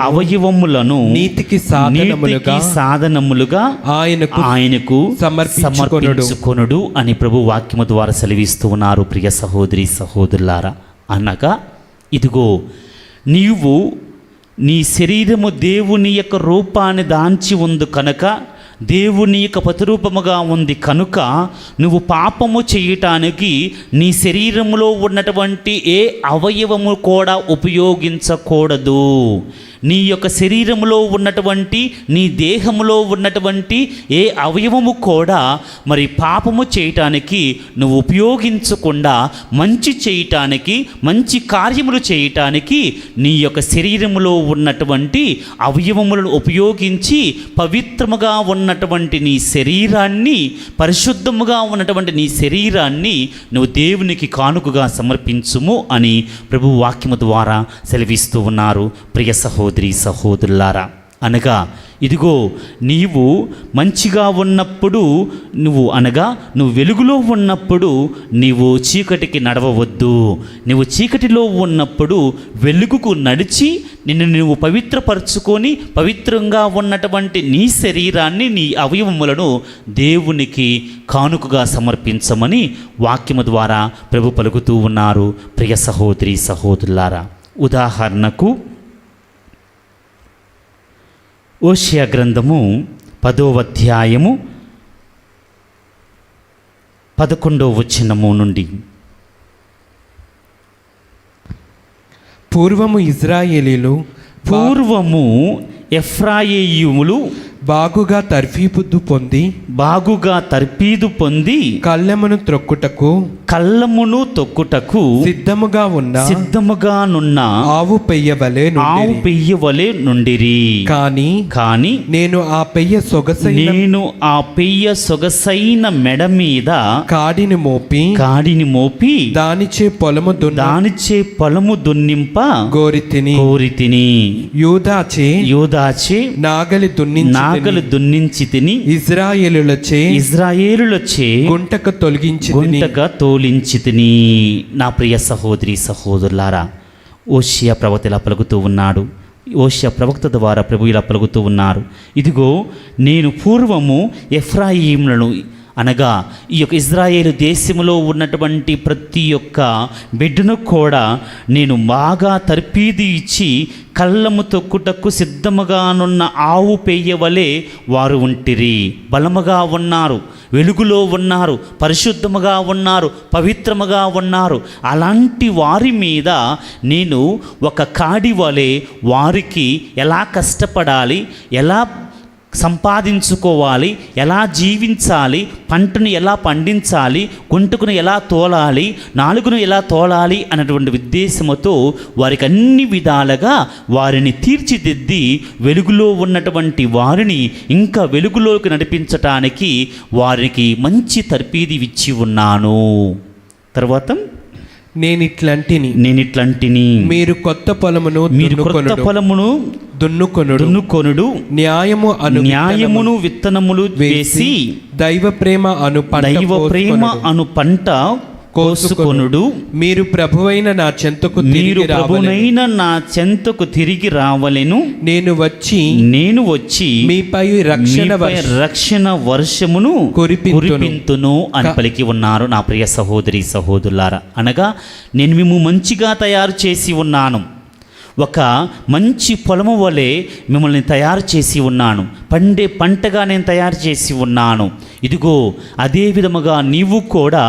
అవయవములను నీతికి సాధనములుగా ఆయనకు సమర్పించుకొనుడు అని ప్రభు వాక్యము ద్వారా సెలవిస్తూ ఉన్నారు. ప్రియ సహోదరి సహోదరులారా, అనగా ఇదిగో నీవు నీ శరీరము దేవుని యొక్క రూపాన్ని దాంచి ఉంది కనుక, దేవుని యొక్క ప్రతిరూపముగా ఉంది కనుక నువ్వు పాపము చేయటానికి నీ శరీరములో ఉన్నటువంటి ఏ అవయవము కూడా ఉపయోగించకూడదు. నీ యొక్క శరీరములో ఉన్నటువంటి నీ దేహములో ఉన్నటువంటి ఏ అవయవము కూడా మరి పాపము చేయటానికి నువ్వు ఉపయోగించకుండా మంచి చేయటానికి, మంచి కార్యములు చేయటానికి నీ యొక్క శరీరములో ఉన్నటువంటి అవయవములను ఉపయోగించి పవిత్రముగా ఉన్నటువంటి నీ శరీరాన్ని, పరిశుద్ధముగా ఉన్నటువంటి నీ శరీరాన్ని నువ్వు దేవునికి కానుకగా సమర్పించుము అని ప్రభు వాక్యము ద్వారా సెలవిస్తూ ఉన్నారు. ప్రియ సహోదరి సహోదరులారా, అనగా ఇదిగో నీవు మంచిగా ఉన్నప్పుడు నువ్వు వెలుగులో ఉన్నప్పుడు నీవు చీకటికి నడవవద్దు. నువ్వు చీకటిలో ఉన్నప్పుడు వెలుగుకు నడిచి నిన్ను నువ్వు పవిత్రపరచుకొని పవిత్రంగా ఉన్నటువంటి నీ శరీరాన్ని, నీ అవయవములను దేవునికి కానుకగా సమర్పించమని వాక్యము ద్వారా ప్రభు పలుకుతూ ఉన్నారు. ప్రియ సహోదరి సహోదరులారా, ఉదాహరణకు ఓషియా గ్రంథము 10వ అధ్యాయము 11వ వచనము నుండి. పూర్వము ఎఫ్రాయిములు బాగుగా తర్ఫీదు పొంది కళ్ళెమును త్రొక్కుటకు సిద్ధముగానున్న ఆవు పెయ్యవలే నుండిరి. కాని నేను ఆ పెయ్య సొగసైన మెడ మీద కాడిని మోపి దానిచే పొలము దున్నింప గోరితిని. యూదాచే నాగలి దున్నించి తిని ఇజ్రాయేలులచే గుంటక తోలించి తిని. నా ప్రియ సహోదరి సహోదరులారా, ఓషియా ప్రవక్త ఇలా పలుకుతూ ఉన్నాడు. ఓషియా ప్రవక్త ద్వారా ప్రభు ఇలా పలుకుతూ ఉన్నారు, ఇదిగో నేను పూర్వము ఎఫ్రాయిములను అనగా ఈ యొక్క ఇజ్రాయేలు దేశంలో ఉన్నటువంటి ప్రతి ఒక్క బిడ్డను కూడా నేను బాగా తర్పీదు ఇచ్చి కళ్ళము తొక్కుటకు సిద్ధముగానున్న ఆవు పెయ్యవలే వారు ఉంటిరి. బలముగా ఉన్నారు, వెలుగులో ఉన్నారు, పరిశుద్ధముగా ఉన్నారు, పవిత్రముగా ఉన్నారు. అలాంటి వారి మీద నేను ఒక కాడి వలె వారికి ఎలా కష్టపడాలి, ఎలా సంపాదించుకోవాలి, ఎలా జీవించాలి, పంటను ఎలా పండించాలి, గుంటకును ఎలా తోలాలి, నాలుగును ఎలా తోలాలి అన్నటువంటి ఉద్దేశముతో వారికి అన్ని విధాలుగా వారిని తీర్చిదిద్ది వెలుగులో ఉన్నటువంటి వారిని ఇంకా వెలుగులోకి నడిపించటానికి వారికి మంచి తర్పీది ఇచ్చి ఉన్నాను. తర్వాత నేనిట్లంటిని మీరు కొత్త పొలమును దున్నుకొనుడు న్యాయమును విత్తనములు వేసి దైవ ప్రేమ అను పంట కోసుకొనుడు. మీరు ప్రభువైన నా చెంతకు తిరిగి రావలెను. నేను వచ్చి మీపై రక్షణ వర్షమును కురిపింతును అని పలికి ఉన్నారు. నా ప్రియ సహోదరి సహోదరులారా, అనగా నేను మిమ్ము మంచిగా తయారు చేసి ఉన్నాను, ఒక మంచి పొలము వలె మిమ్మల్ని తయారు చేసి ఉన్నాను, పండే పంటగా నేను తయారు చేసి ఉన్నాను. ఇదిగో అదే విధముగా నీవు కూడా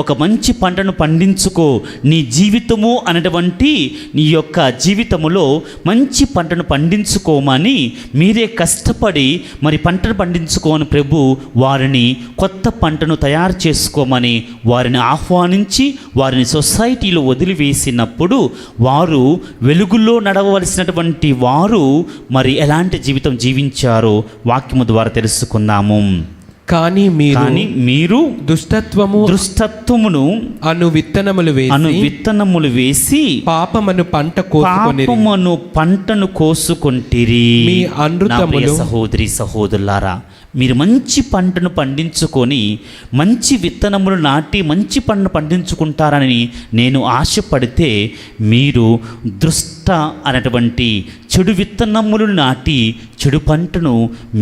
ఒక మంచి పంటను పండించుకో. నీ జీవితము అనేటువంటి నీ యొక్క జీవితములో మంచి పంటను పండించుకోమని మీరే కష్టపడి మరి పంటను పండించుకోమని ప్రభు వారిని కొత్త పంటను తయారు చేసుకోమని వారిని ఆహ్వానించి వారిని సొసైటీలో వదిలివేసినప్పుడు వారు వెలుగులో నడవవలసినటువంటి వారు మరి ఎలాంటి జీవితం జీవించారో వాక్యము ద్వారా తెలుసుకుందాము. కానీ మీరు దుష్టత్వమును అను విత్తనములు వేసి పాపమను పంటను కోసుకొంటిరి. మీ అనృతములు సహోదరి సహోదరులారా, మీరు మంచి పంటను పండించుకొని మంచి విత్తనములు నాటి మంచి పంటను పండించుకుంటారని నేను ఆశపడితే మీరు దుష్ట అనేటువంటి చెడు విత్తనములు నాటి చెడు పంటను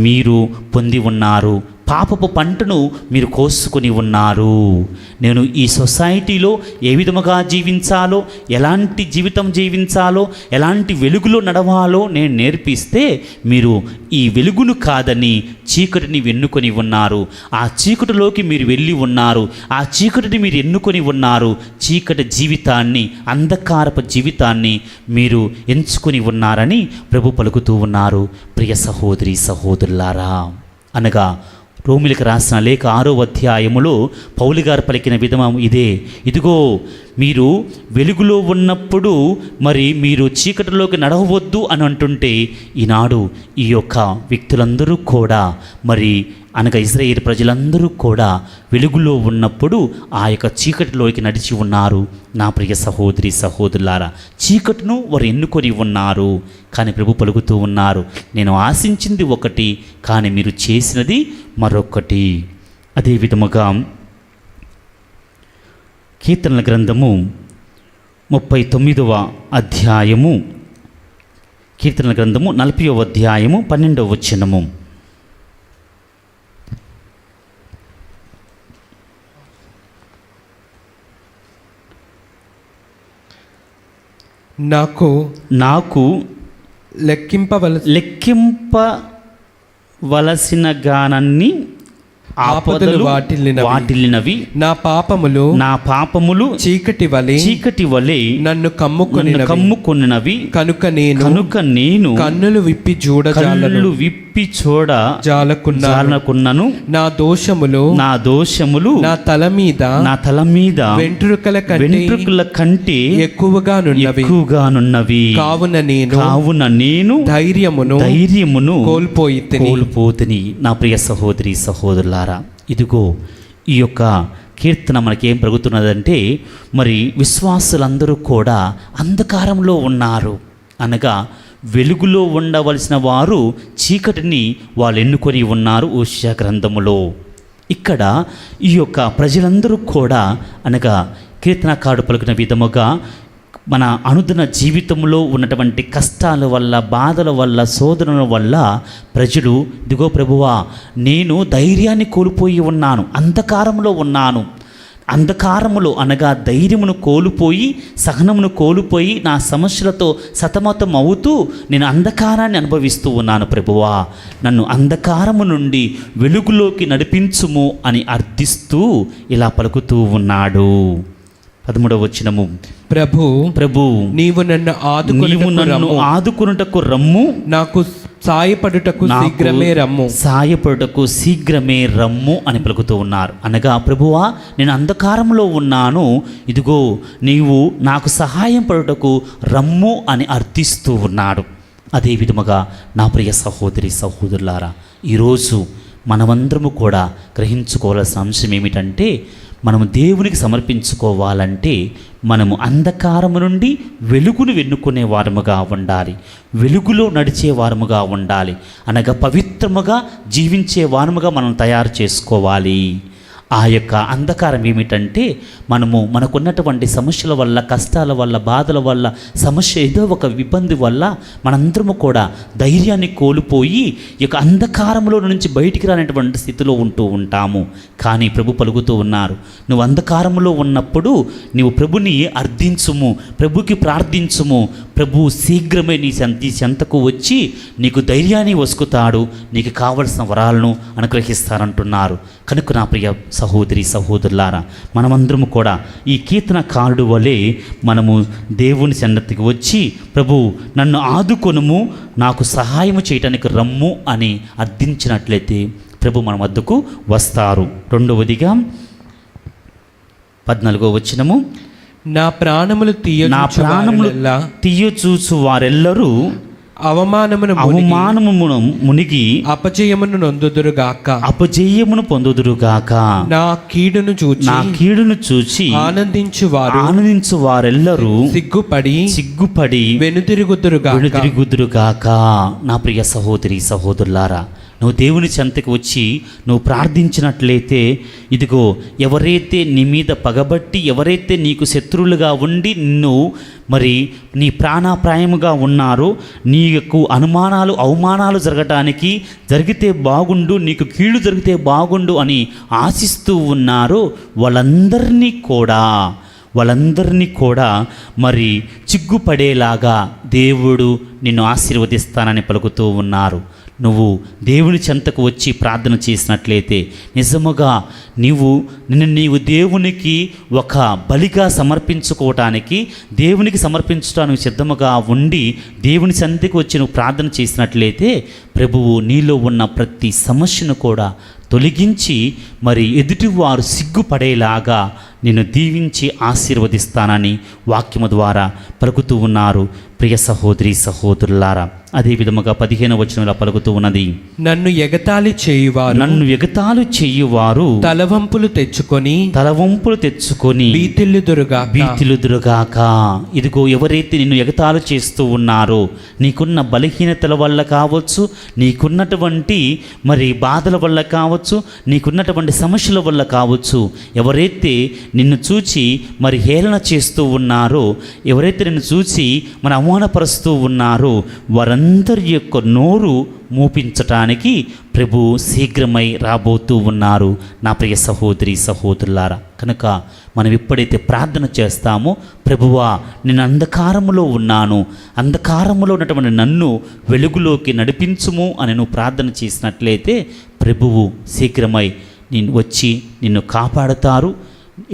మీరు పొంది ఉన్నారు, పాపపు పంటను మీరు కోసుకొని ఉన్నారు. నేను ఈ సొసైటీలో ఏ విధముగా జీవించాలో, ఎలాంటి జీవితం జీవించాలో, ఎలాంటి వెలుగులో నడవాలో నేను నేర్పిస్తే మీరు ఈ వెలుగును కాదని చీకటిని ఎన్నుకొని ఉన్నారు. ఆ చీకటిలోకి మీరు వెళ్ళి ఉన్నారు, ఆ చీకటిని మీరు ఎన్నుకొని ఉన్నారు. చీకటి జీవితాన్ని, అంధకారపు జీవితాన్ని మీరు ఎంచుకొని ఉన్నారని ప్రభు పలుకుతూ ఉన్నారు. ప్రియ సహోదరి సహోదరులారా, అనగా రోమిలకు రాసిన లేఖ 6వ అధ్యాయములో పౌలు గారు పలికిన విధము ఇదే. ఇదిగో మీరు వెలుగులో ఉన్నప్పుడు మరి మీరు చీకటిలోకి నడవవద్దు అని అంటుంటే, ఈనాడు ఈ యొక్క వ్యక్తులందరూ కూడా మరి అనగా ఇశ్రాయేలు ప్రజలందరూ కూడా వెలుగులో ఉన్నప్పుడు ఆ యొక్క చీకటిలోకి నడిచి ఉన్నారు. నా ప్రియ సహోదరి సహోదరులారా, చీకటిను వారు ఎన్నుకొని ఉన్నారు. కానీ ప్రభు పలుకుతూ ఉన్నారు, నేను ఆశించింది ఒకటి, కానీ మీరు చేసినది మరొకటి. అదే విధముగా కీర్తనల గ్రంథము 39వ అధ్యాయము, కీర్తనల గ్రంథము 40వ అధ్యాయము 12వ వచనము. నాకు లెక్కింపవలసిన గానాన్ని ఆపదలు వాటిల్లినవి. నా పాపములు చీకటి వలె నన్ను కమ్ముకొనినవి. కనుక నేను కన్నులు విప్పి విప్పి చూడ జాలకున్నాను. నా దోషములు నా తల మీద వెంట్రుకల కంటే ఎక్కువగానున్నవి. కావున నేను ధైర్యమును కోల్పోతిని. నా ప్రియ సహోదరి సహోదరులారా, ఇదిగో ఈ యొక్క కీర్తన మనకేం పలుకుతున్నదంటే, మరి విశ్వాసులందరూ కూడా అంధకారంలో ఉన్నారు అనగా వెలుగులో ఉండవలసిన వారు చీకటిని వాళ్ళు ఎన్నుకొని ఉన్నారు. ఓషియా గ్రంథములో ఇక్కడ ఈ యొక్క ప్రజలందరూ కూడా అనగా కీర్తనకారుడు పలుకున్న విధముగా మన అనుదిన జీవితంలో ఉన్నటువంటి కష్టాల వల్ల, బాధల వల్ల, శోధనల వల్ల ప్రజలు, ఇదిగో ప్రభువా నేను ధైర్యాన్ని కోల్పోయి ఉన్నాను, అంధకారంలో ఉన్నాను, అంధకారములో అనగా ధైర్యమును కోల్పోయి, సహనమును కోల్పోయి, నా సమస్యలతో సతమతం అవుతూ నేను అంధకారాన్ని అనుభవిస్తూ ఉన్నాను. ప్రభువా నన్ను అంధకారము నుండి వెలుగులోకి నడిపించుము అని అర్థిస్తూ ఇలా పలుకుతూ ఉన్నాడు. 13వ వచనము, ప్రభు నీవు నన్ను ఆదుకొనుటకు రమ్ము, నాకు సాయపడుటకు శీఘ్రమే రమ్ము అని పలుకుతూ ఉన్నారు. అనగా ప్రభువా నేను అంధకారంలో ఉన్నాను, ఇదిగో నీవు నాకు సహాయం పడుటకు రమ్ము అని అర్థిస్తూ ఉన్నాడు. అదే విధముగా నా ప్రియ సహోదరి సహోదరులారా, ఈరోజు మనమందరము కూడా గ్రహించుకోవాల్సిన అంశం ఏమిటంటే, మనము దేవునికి సమర్పించుకోవాలంటే మనము అంధకారము నుండి వెలుగును వెన్నుకునే వారముగా ఉండాలి, వెలుగులో నడిచే వారముగా ఉండాలి, అనగా పవిత్రముగా జీవించే వారముగా మనం తయారు చేసుకోవాలి. ఆ యొక్క అంధకారం ఏమిటంటే, మనకున్నటువంటి సమస్యల వల్ల, కష్టాల వల్ల, బాధల వల్ల, సమస్య ఏదో ఒక ఇబ్బంది వల్ల మనందరము కూడా ధైర్యాన్ని కోల్పోయి ఈ యొక్క అంధకారంలో నుంచి బయటికి రానటువంటి స్థితిలో ఉంటూ ఉంటాము. కానీ ప్రభు పలుకుతూ ఉన్నారు, నువ్వు అంధకారంలో ఉన్నప్పుడు నీవు ప్రభుని అర్థించుము, ప్రభుకి ప్రార్థించుము, ప్రభు శీఘ్రమే నీ చెంతకు వచ్చి నీకు ధైర్యాన్ని వసుకుతాడు, నీకు కావలసిన వరాలను అనుగ్రహిస్తారంటున్నారు. కనుక నా ప్రియ సహోదరి సహోదరులారా, మనమందరము కూడా ఈ కీర్తనకారుడు వలె మనము దేవుని సన్నిధికి వచ్చి, ప్రభు నన్ను ఆదుకొనుము, నాకు సహాయము చేయటానికి రమ్ము అని అర్థించినట్లయితే ప్రభు మన వద్దకు వస్తారు. 2వదిగా 14వ వచనము, నా ప్రాణములు తీయచూచు వారెల్లరూ అవమానమును మునిగి అపజయమును పొందుదురుగాక. నా కీడును చూచి ఆనందించు వారెల్లరూ సిగ్గుపడి వెనుతిరుగుదురుగాక. నా ప్రియ సహోదరి సహోదరులారా, నువ్వు దేవుని చెంతకు వచ్చి నువ్వు ప్రార్థించినట్లయితే, ఇదిగో ఎవరైతే నీ మీద పగబట్టి, ఎవరైతే నీకు శత్రువులుగా ఉండి నిన్ను మరి నీ ప్రాణాప్రాయముగా ఉన్నారో, నీకు అవమానాలు జరిగితే బాగుండు, నీకు కీడు జరిగితే బాగుండు అని ఆశిస్తూ ఉన్నారో వాళ్ళందరినీ కూడా మరి చిగ్గుపడేలాగా దేవుడు నిన్ను ఆశీర్వదిస్తానని పలుకుతూ ఉన్నారు. నువ్వు దేవుని చెంతకు వచ్చి ప్రార్థన చేసినట్లయితే నిజముగా నీవు దేవునికి ఒక బలిగా సమర్పించుకోవటానికి, దేవునికి సమర్పించడానికి సిద్ధముగా ఉండి దేవుని చెంతకు వచ్చి నువ్వు ప్రార్థన చేసినట్లయితే ప్రభువు నీలో ఉన్న ప్రతి సమస్యను కూడా తొలగించి మరి ఎదుటివారు సిగ్గుపడేలాగా నిన్ను దీవించి ఆశీర్వదిస్తానని వాక్యము ద్వారా పలుకుతూ ఉన్నారు. ప్రియ సహోదరి సహోదరులారా, అదే విధముగా 15వ వచనంలో పలుకుతూ ఉన్నది, నన్ను ఎగతాళి చేయువారు తలవంపులు తెచ్చుకొని భీతిల్లుదురుగాక. ఇదిగో ఎవరైతే నిన్ను ఎగతాళి చేస్తూ ఉన్నారో, నీకున్న బలహీనతల వల్ల కావచ్చు, నీకున్నటువంటి మరి బాధల వల్ల కావచ్చు, నీకున్నటువంటి సమస్యల వల్ల కావచ్చు, ఎవరైతే నిన్ను చూచి మరి హేళన చేస్తూ ఉన్నారో, ఎవరైతే నిన్ను చూసి మన అవమానపరుస్తూ ఉన్నారో, వారందరి యొక్క నోరు మూపించటానికి ప్రభు శీఘ్రమై రాబోతూ ఉన్నారు. నా ప్రియ సహోదరి సహోదరులారా, కనుక మనం ఎప్పుడైతే ప్రార్థన చేస్తామో, ప్రభువా నేను అంధకారములో ఉన్నాను, అంధకారములో ఉన్నటువంటి నన్ను వెలుగులోకి నడిపించుము అని నువ్వు ప్రార్థన చేసినట్లయితే ప్రభువు శీఘ్రమై నిన్ను వచ్చి నిన్ను కాపాడుతారు,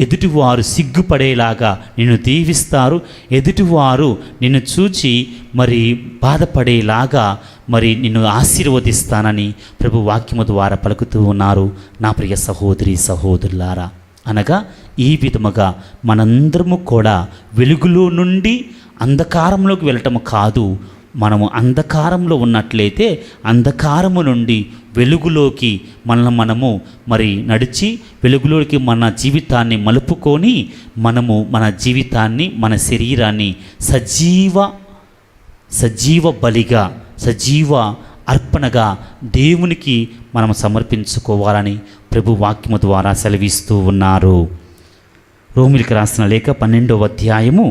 ఎదుటివారు సిగ్గుపడేలాగా నిన్ను దీవిస్తారు. ఎదుటివారు నిన్ను చూచి మరి బాధపడేలాగా మరి నిన్ను ఆశీర్వదిస్తానని ప్రభు వాక్యము ద్వారా పలుకుతూ ఉన్నారు. నా ప్రియ సహోదరి సహోదరులారా, అనగా ఈ విధముగా మనందరము కూడా వెలుగులో నుండి అంధకారంలోకి వెళ్ళటము కాదు, మనము అంధకారంలో ఉన్నట్లయితే అంధకారము నుండి వెలుగులోకి మనము మరి నడిచి వెలుగులోకి మన జీవితాన్ని మలుపుకొని మనము మన జీవితాన్ని మన శరీరాన్ని సజీవ బలిగా సజీవ అర్పణగా దేవునికి మనం సమర్పించుకోవాలని ప్రభు వాక్యము ద్వారా సెలవిస్తూ ఉన్నారు. రోమిలికి రాసిన లేఖ 12వ అధ్యాయము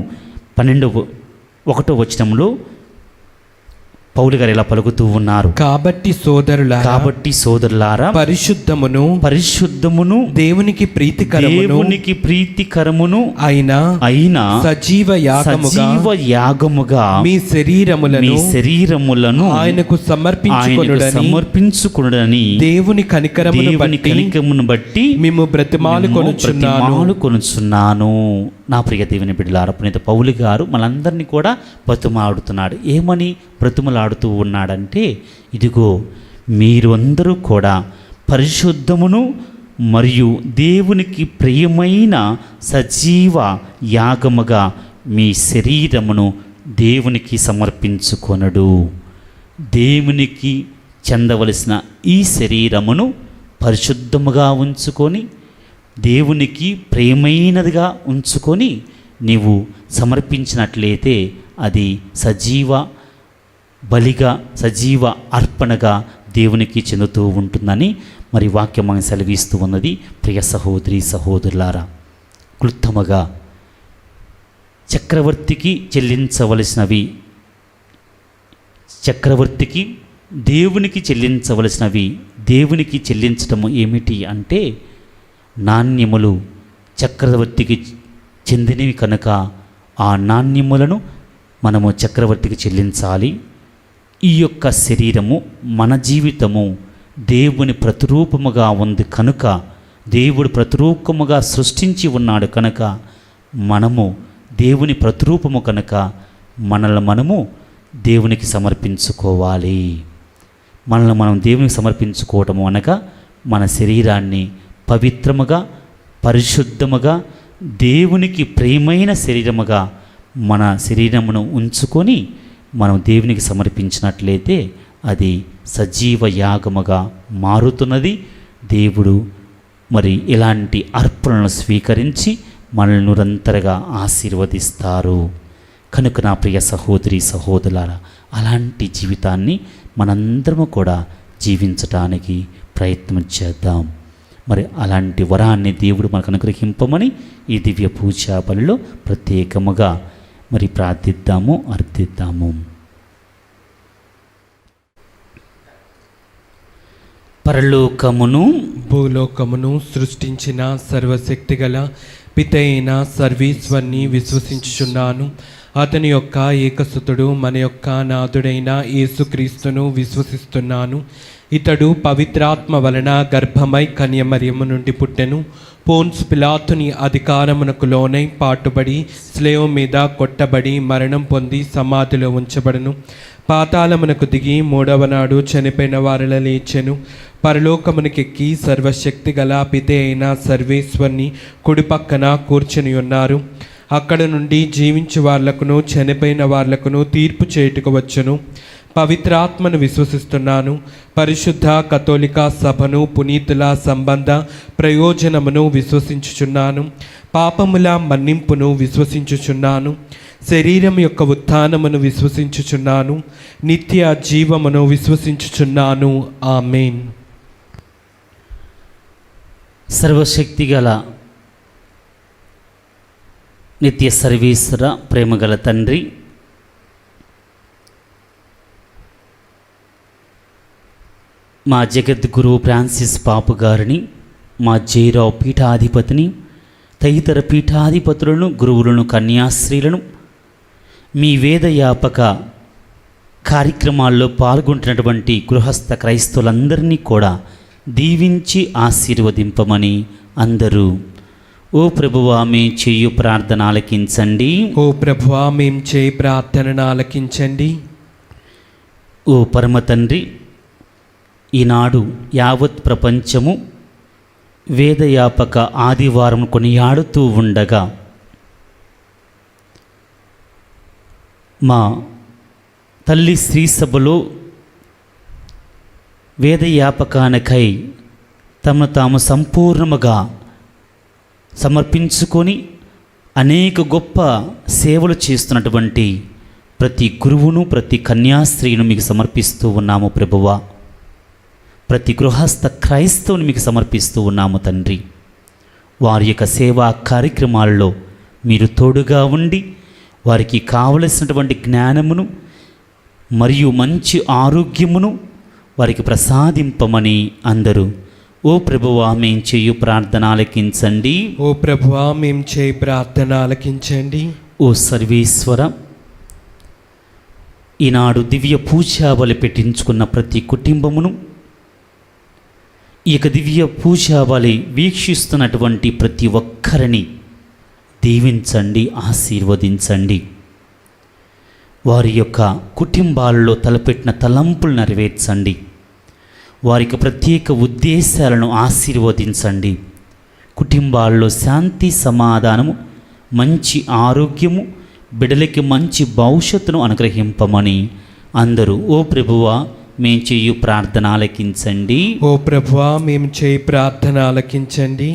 1వ వచనంలో పౌలు గారు ఇలా పలుకుతూ ఉన్నారు. కాబట్టి సోదరులారా పరిశుద్ధమును దేవునికి ప్రీతికరమును అయినా సజీవ యాగముగా మీ శరీరములను ఆయనకు సమర్పించుకొనుడని దేవుని కనికరమును బట్టి మేము బ్రతిమాలుకొనుచున్నాను. నా ప్రియ దేవుని బిడ్డలారా, పునీత పౌలు గారు మనందరినీ కూడా బ్రతిమాడుతున్నాడు. ఏమని బ్రతిమలాడుతూ ఉన్నాడంటే, ఇదిగో మీరు అందరూ కూడా పరిశుద్ధమును మరియు దేవునికి ప్రియమైన సజీవ యాగముగా మీ శరీరమును దేవునికి సమర్పించుకొనడు. దేవునికి చెందవలసిన ఈ శరీరమును పరిశుద్ధముగా ఉంచుకొని దేవునికి ప్రియమైనదిగా ఉంచుకొని నీవు సమర్పించినట్లయితే అది సజీవ బలిగా సజీవ అర్పణగా దేవునికి చెందుతూ ఉంటుందని మరి వాక్యం మనం సెలవిస్తూ ఉన్నది. ప్రియ సహోదరి సహోదరులారా, క్లుప్తముగా చక్రవర్తికి దేవునికి చెల్లించవలసినవి దేవునికి చెల్లించటము ఏమిటి అంటే, నాణ్యములు చక్రవర్తికి చెందినవి కనుక ఆ నాణ్యములను మనము చక్రవర్తికి చెల్లించాలి. ఈ యొక్క శరీరము మన జీవితము దేవుని ప్రతిరూపముగా ఉంది కనుక, దేవుడు ప్రతిరూపముగా సృష్టించి ఉన్నాడు కనుక, మనము దేవుని ప్రతిరూపము కనుక మనల్ని మనము దేవునికి సమర్పించుకోవాలి. మనల్ని మనం దేవునికి సమర్పించుకోవటము అనగా మన శరీరాన్ని పవిత్రముగా పరిశుద్ధముగా దేవునికి ప్రియమైన శరీరముగా మన శరీరమును ఉంచుకొని మనం దేవునికి సమర్పించినట్లయితే అది సజీవ యాగముగా మారుతున్నది. దేవుడు మరి ఇలాంటి అర్పణలను స్వీకరించి మనల్ని నిరంతరంగా ఆశీర్వదిస్తారు. కనుక నా ప్రియ సహోదరి సహోదరులారా, అలాంటి జీవితాన్ని మనందరము కూడా జీవించటానికి ప్రయత్నం చేద్దాం. మరి అలాంటి వరాన్ని దేవుడు మనకు అనుగ్రహింపమని ఈ దివ్య పూజా బలిలో ప్రత్యేకముగా మరి ప్రార్థిద్దాము, అర్థిద్దాము. పరలోకమును భూలోకమును సృష్టించిన సర్వశక్తిగల పితైన సర్వేశ్వరుని విశ్వసించుచున్నాను. అతని యొక్క ఏకసుతుడు మన యొక్క నాథుడైన యేసుక్రీస్తును విశ్వసిస్తున్నాను. ఇతడు పవిత్రాత్మ వలన గర్భమై కన్యమరియము నుండి పుట్టెను. పోన్స్ పిలాతుని అధికారమునకు లోనై పాటుబడి స్లేవ మీద కొట్టబడి మరణం పొంది సమాధిలో ఉంచబడను. పాతాళమునకు దిగి 3వ నాడు చనిపోయిన వారిలా లేచెను. పరలోకమునకెక్కి సర్వశక్తి గల పితే అయిన సర్వేశ్వరుని కుడిపక్కన కూర్చుని ఉన్నారు. అక్కడ నుండి జీవించు వార్లకును చనిపోయిన వార్లకును తీర్పు చేయుటకు వచ్చును. పవిత్రాత్మను విశ్వసిస్తున్నాను. పరిశుద్ధ కథోలిక సభను పునీతుల సంబంధ ప్రయోజనమును విశ్వసించుచున్నాను. పాపముల మన్నింపును విశ్వసించుచున్నాను. శరీరం యొక్క ఉత్థానమును విశ్వసించుచున్నాను. నిత్య జీవమును విశ్వసించుచున్నాను. ఆమేన్. సర్వశక్తిగల నిత్య సర్వేశ్వర ప్రేమగల తండ్రి, మా జగద్గురు ఫ్రాన్సిస్ పాపు గారిని, మా జైరావు పీఠాధిపతిని, తదితర పీఠాధిపతులను, గురువులను, కన్యాశ్రీలను, మీ వేదయాపక కార్యక్రమాల్లో పాల్గొంటున్నటువంటి గృహస్థ క్రైస్తవులందరినీ కూడా దీవించి ఆశీర్వదింపమని అందరూ ఓ ప్రభువా మీ చెయ్యు ప్రార్థన ఆలకించండి. ఓ ప్రభువా మేం చేయి ప్రార్థనను ఆలకించండి. ఓ పరమ తండ్రి, ఈనాడు యావత్ ప్రపంచము వేదయాపక ఆదివారం కొనియాడుతూ ఉండగా మా తల్లి శ్రీ సభలో వేదయాపకానికై తమను తాము సంపూర్ణముగా సమర్పించుకొని అనేక గొప్ప సేవలు చేస్తున్నటువంటి ప్రతి గురువును, ప్రతి కన్యాస్త్రీను మీకు సమర్పిస్తూ ఉన్నాము ప్రభువా. ప్రతి గృహస్థ క్రైస్తవుని మీకు సమర్పిస్తూ ఉన్నాము తండ్రి. వారి యొక్క సేవా కార్యక్రమాల్లో మీరు తోడుగా ఉండి వారికి కావలసినటువంటి జ్ఞానమును మరియు మంచి ఆరోగ్యమును వారికి ప్రసాదింపమని అందరూ ఓ ప్రభువా మేం చేయు ప్రార్థన ఆలకించండి. ఓ ప్రభువా మేం చేయి ప్రార్థన ఆలకించండి. ఓ సర్వేశ్వర, ఈనాడు దివ్య పూజాబలి పెట్టించుకున్న ప్రతి కుటుంబమును, ఈ యొక్క దివ్య పూజాబలి వీక్షిస్తున్నటువంటి ప్రతి ఒక్కరిని దీవించండి, ఆశీర్వదించండి. వారి యొక్క కుటుంబాల్లో తలపెట్టిన తలంపులు నెరవేర్చండి. వారికి ప్రత్యేక ఉద్దేశాలను ఆశీర్వదించండి. కుటుంబాల్లో శాంతి, సమాధానము, మంచి ఆరోగ్యము, బిడ్డలకి మంచి భవిష్యత్తును అనుగ్రహింపమని అందరూ ఓ ప్రభువా మేం చేయు ప్రార్థన ఆలకించండి. ఓ ప్రభువా మేం చేయి ప్రార్థన ఆలకించండి.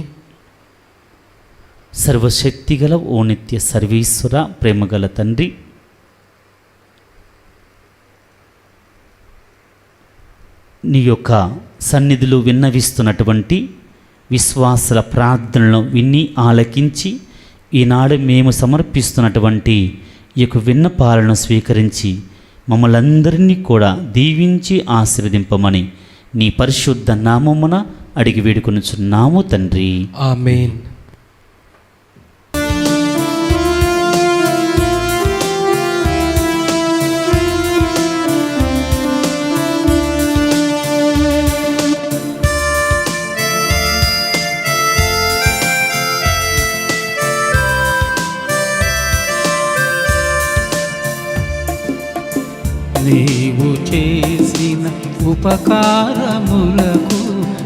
సర్వశక్తిగల ఓ నిత్య సర్వేశ్వర, ప్రేమగల తండ్రి, నీ యొక్క సన్నిధిలో విన్నవిస్తున్నటువంటి విశ్వాసుల ప్రార్థనలను విని ఆలకించి ఈనాడు మేము సమర్పిస్తున్నటువంటి ఈ యొక్క విన్నపాలను స్వీకరించి మమ్మల్ని అందరినీ కూడా దీవించి ఆశీర్వదింపమని నీ పరిశుద్ధ నామమున అడిగి వేడుకొనుచున్నాము తండ్రి. ఆమేన్. నీవు చేసిన ఉపకారములకు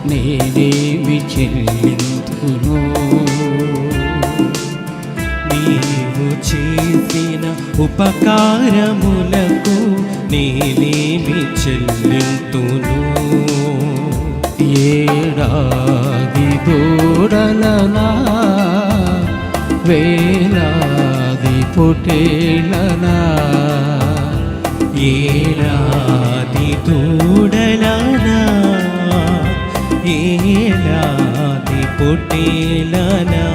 నేనేమి చెల్లింతును. నీవు చేసిన ఉపకారములకు నేనేమి చెల్లింతును. ఏడాది దూడలనా, వేలాది పొటేలనా, ఏలాది దూడలనా, ఏలాది పొట్టేలనా,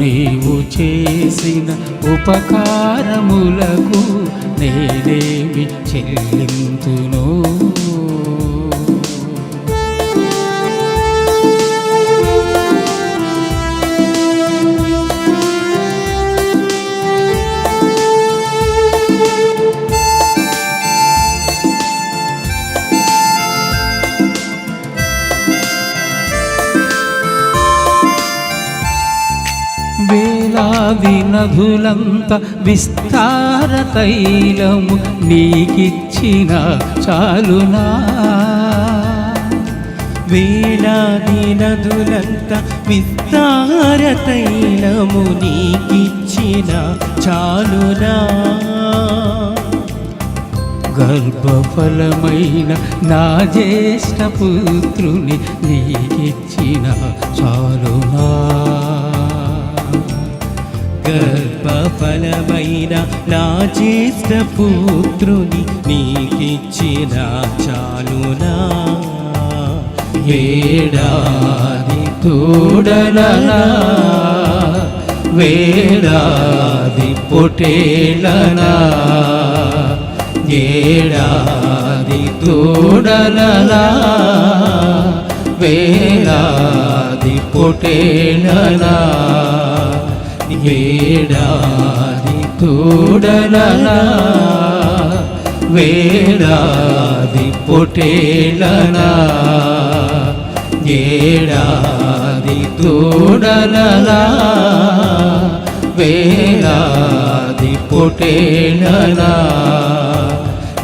నీవు చేసిన ఉపకారములకు నేనేమి చెల్లింతును. వేలాది నదులంత విస్తార తైలము నీకిచ్చిన చాలునా. వేలాది నదులంత విస్తార తైలము నీకిచ్చిన చాలునా. గర్భఫలమైన నా జ్యేష్ఠ పుత్రుని నీకిచ్చిన చాలునా. గర్భఫలమైన నా జ్యేష్ఠ పుత్రుని నీకిచ్చిన చాలునా. ఏడాది తోడలనా, వేలాది పొటేలనా, ఏడాది తోడలనా, వేలాది పొటేలనా, ఏడాది తోడలనా, వేలాది పొటేలనా, ఏడాది దూడలలా వేలాది పొటేలలా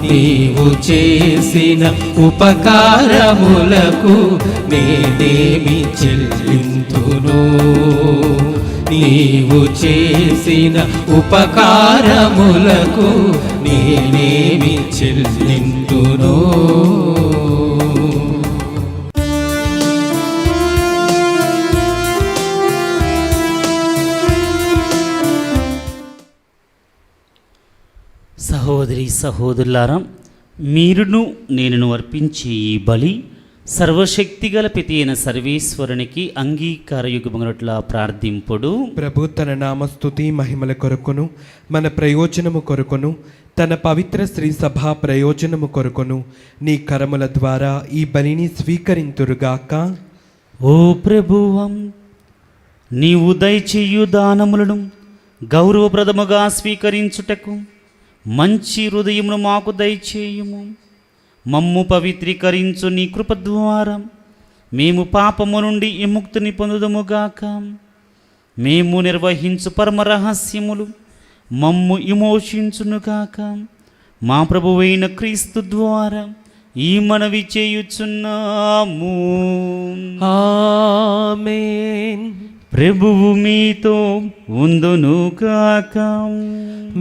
నీవు చేసిన ఉపకారములకు నేనేమి చెల్లింతును నీవు చేసిన ఉపకారములకు నేనేమి చెల్లింతును సహోదరి సహోదరులారా, మీరును నేనును అర్పించే ఈ బలి సర్వశక్తిగల పితి అయిన సర్వేశ్వరునికి అంగీకారయుగమునట్లా ప్రార్థింపుడు. ప్రభు తన నామస్తుతి మహిమల కొరకును మన ప్రయోజనము కొరకును తన పవిత్ర శ్రీ సభా ప్రయోజనము కొరకును నీ కరముల ద్వారా ఈ బలిని స్వీకరింతురుగాక. ఓ ప్రభువం, నీవు దయచేయు దానములను గౌరవప్రదముగా స్వీకరించుటకు మంచి హృదయమును మాకు దయచేయుము. మమ్ము పవిత్రీకరించు నీ కృప ద్వారా మేము పాపము నుండి విముక్తిని పొందుదముగాక. మేము నిర్వహించు పరమ రహస్యములు మమ్ము విమోచించునుగాక. మా ప్రభువైన క్రీస్తు ద్వారా ఈ మనవి చేయుచున్నాము. ఆమేన్. ప్రభువు మీతో ఉండునుగాక.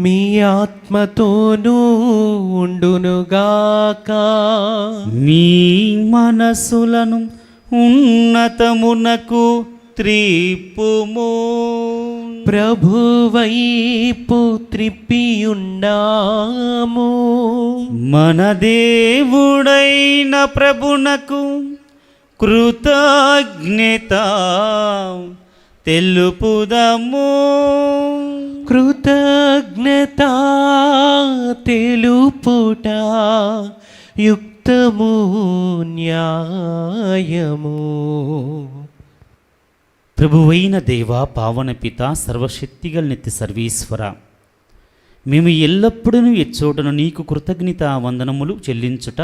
మీ ఆత్మతోనూ ఉండునుగాక. మీ మనసులను ఉన్నతమునకు త్రిప్పుము. ప్రభువైపు త్రిప్పియున్నాము. మన దేవుడైన ప్రభునకు కృతజ్ఞత తెలుపుదము. కృతజ్ఞత తెలుపుట యుక్తము న్యాయము. ప్రభువైన దేవ, పావన పిత, సర్వశక్తిగల నిత్య సర్వేశ్వర, మేము ఎల్లప్పుడూ ఎచ్చోటను నీకు కృతజ్ఞత వందనములు చెల్లించుట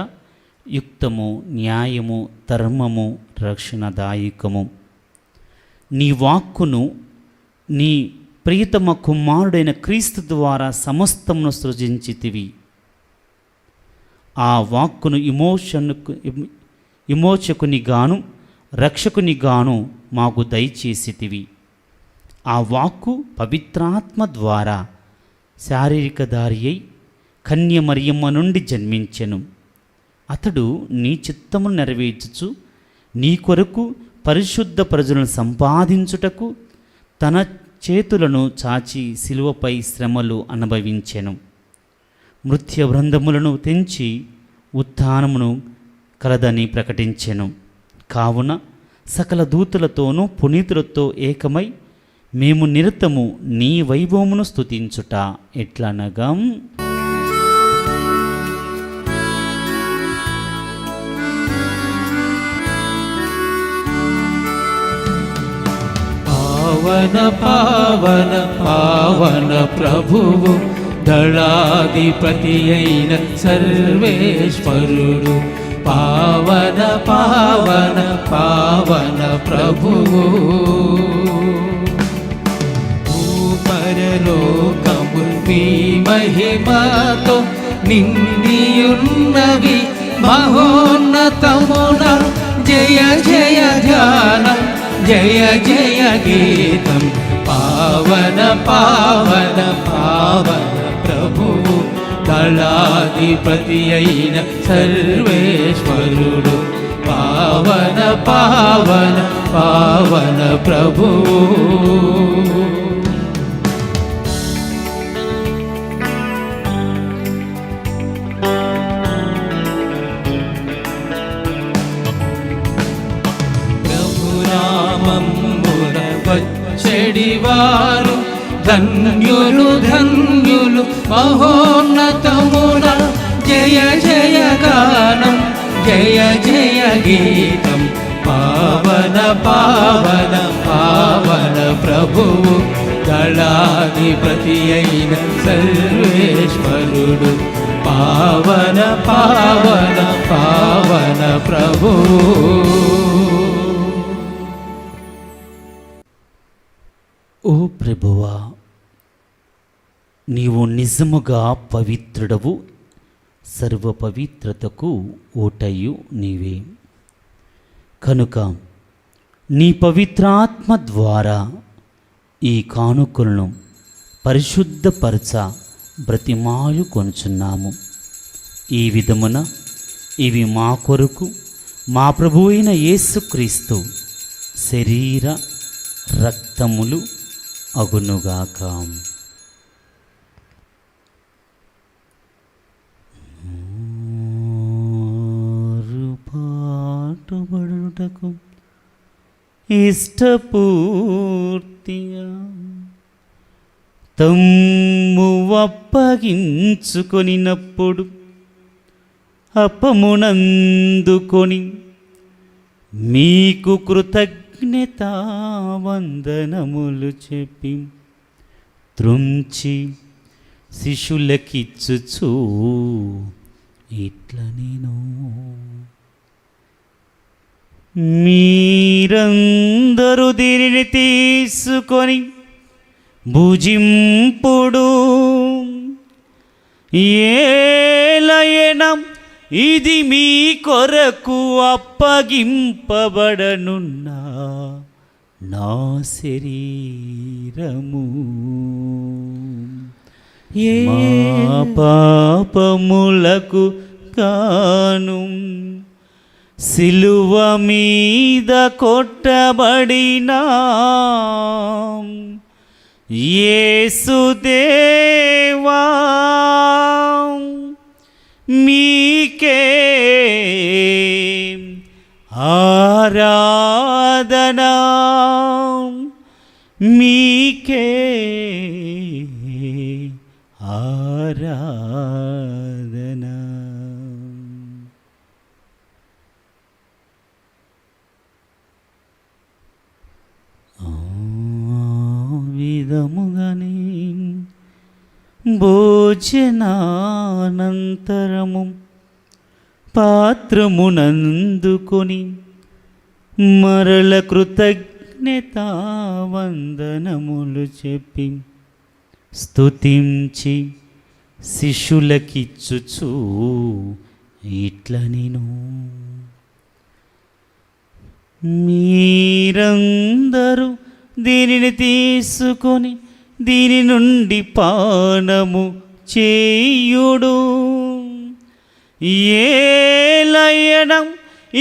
యుక్తము, న్యాయము, ధర్మము, రక్షణదాయకము. నీ వాక్కును నీ ప్రియతమ కుమారుడైన క్రీస్తు ద్వారా సమస్తమును సృజించితివి. ఆ వాక్కును విమోచకుని గాను రక్షకుని గాను మాకు దయచేసితివి. ఆ వాక్కు పవిత్రాత్మ ద్వారా శారీరక దారి అయి కన్య మరియమ్మ నుండి జన్మించెను. అతడు నీ చిత్తమును నెరవేర్చుచు నీ కొరకు పరిశుద్ధ ప్రజలను సంపాదించుటకు తన చేతులను చాచి శిలువపై శ్రమలు అనుభవించెను. మృత్య బృందములను తెంచి ఉత్థానమును కలదని ప్రకటించెను. కావున సకల దూతలతోనూ పునీతులతో ఏకమై మేము నిరతము నీ వైభవమును స్తుతించుట ఎట్లనగా, పావన పావన పావన ప్రభువు దళాధిపతి అయిన సర్వేశ్వరుడు. పావన పావన పావన ప్రభువు పరలోకముల్ మీ మహిమతో నిండియున్నవి మహోన్నతమున. జయ జయ ధ్యానం, జయ జయ గీతం. పావన పావన పావన ప్రభువు దళాధిపతి అయిన సర్వేశ్వరుడు. పావన పావన పావన ప్రభువు ప్రభునామమున వచ్చెడివారు ధన్యులు ధన్యులు మహోన్నతమున. జయ జయ గానం, జయ జయ గీతం. పావన పావన పావన ప్రభువు దళాధిపతి అయిన సర్వేశ్వరుడు. పావన పావన పావన ప్రభువు. ఓ ప్రభువా, నీవు నిజముగా పవిత్రుడవు, సర్వ పవిత్రతకు ఓటయు నీవే. కనుక నీ పవిత్రాత్మ ద్వారా ఈ కానుకలను పరిశుద్ధపరచ బ్రతిమాలు కొనుచున్నాము. ఈ విధమున ఇవి మా కొరకు మా ప్రభు అయిన యేసుక్రీస్తు శరీర రక్తములు అగునుగాక. పాటుబడుటకు ఇష్టపూర్తిగా తమ్ము అప్పగించుకొనినప్పుడు అప్పమునందుకొని మీకు కృతజ్ఞతా వందనములు చెప్పి త్రుంచి శిష్యులకిచ్చుచు ఇట్ల నేను, మీరందరూ దీనిని తీసుకొని భుజింపుడు. ఏలయనం ఇది మీ కొరకు అప్పగింపబడనున్న నా శరీరము. మా పాపములకు కాను సిలువ మీద కొట్టబడిన యేసుదేవా, మీకే ఆరాధన, మీకే ఆరాధన. విధముగానే భోజనానంతరము పాత్రమునందుకొని మరల కృతజ్ఞతా వందనములు చెప్పి స్తుతించి శిష్యులకిచ్చుచు ఇట్ల నేను, మీరందరూ దీనిని తీసుకొని దీని నుండి పానము చేయుడు. ఏలయనం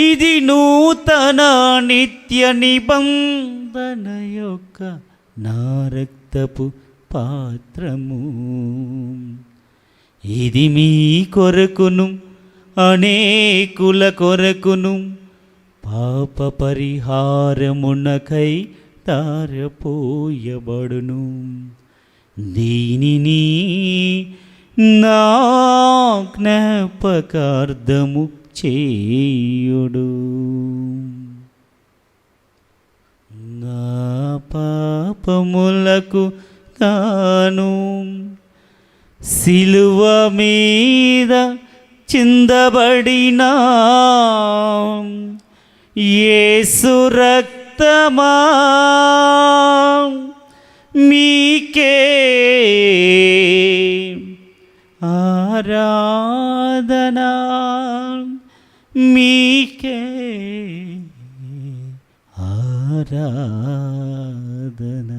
ఇది నూతన నిత్య నిబంధన యొక్క నా రక్తపు పాత్రము. ఇది మీ కొరకును అనేకుల కొరకును పాప పరిహారమునకై తారపోయబడును. దీనిని నా జ్ఞాపకార్థము చేయుడు. నా పాపములకు కాను సిలువ మీద చిందబడిన యేసు రక్తమా, మీకే ఆరాధన, మీకే ఆరాధన.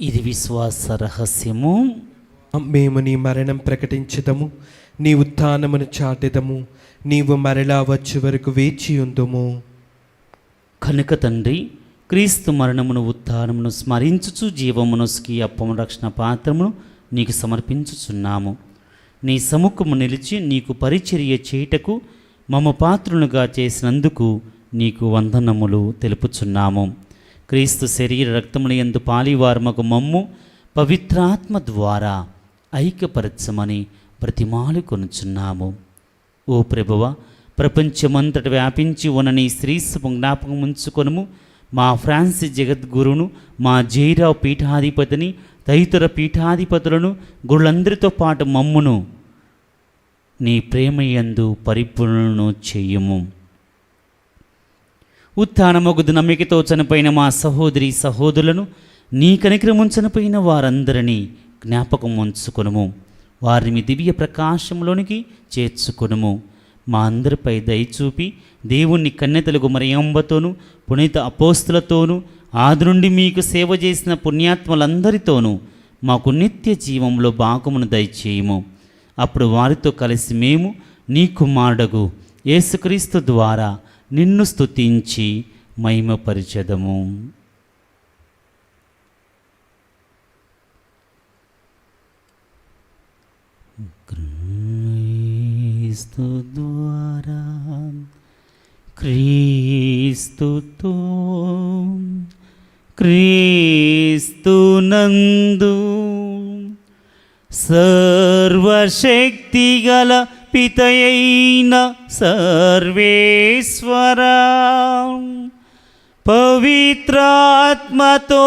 ఇది విశ్వాస రహస్యము. మేము నీ మరణం ప్రకటించదము, నీ ఉత్థానమును చాటెదము, నీవు మరలా వచ్చే వరకు వేచియుందుము. కనుక తండ్రి, క్రీస్తు మరణమును ఉత్థానమును స్మరించుచు జీవమునొసగి అప్పము రక్షణ పాత్రమును నీకు సమర్పించుచున్నాము. నీ సముఖము నిలిచి నీకు పరిచర్య చేయుటకు మమ్మ పాత్రునుగా చేసినందుకు నీకు వందనములు తెలుపుచున్నాము. క్రీస్తు శరీర రక్తముల యందు పాలివారమగు మమ్ము పవిత్రాత్మ ద్వారా ఐక్యపరచమని బ్రతిమాలు కొనుచున్నాము. ఓ ప్రభువ, ప్రపంచమంతట వ్యాపించి ఉన్న నీ శ్రీస్సు జ్ఞాపకం ఉంచుకొనుము. మా ఫ్రాన్సిస్ జగద్గురును, మా జైరావు పీఠాధిపతిని, తదితర పీఠాధిపతులను, గురులందరితో పాటు మమ్మును నీ ప్రేమయందు పరిపూర్ణను చెయ్యము. ఉత్థానమగుదు నమ్మికతో చనిపోయిన మా సహోదరి సహోదరులను నీ కనికరము చనిపోయిన వారందరినీ జ్ఞాపకం ఉంచుకొనుము. వారిని మీ దివ్య ప్రకాశంలోనికి చేర్చుకొనుము. మా అందరిపై దయచూపి దేవుణ్ణి కన్యతలకు మరియంబతోనూ పునీత అపోస్తులతోనూ ఆది నుండి మీకు సేవ చేసిన పుణ్యాత్మలందరితోనూ మాకు నిత్య జీవంలో భాగమును దయచేయము. అప్పుడు వారితో కలిసి మేము నీ కుమారుడగు యేసుక్రీస్తు ద్వారా నిన్ను స్తుతించి మహిమపరచెదము. క్రీస్తు ద్వారా క్రీస్తుతో క్రీస్తునందు సర్వశక్తిగల పితయైన సర్వేశ్వరా పవిత్రాత్మతో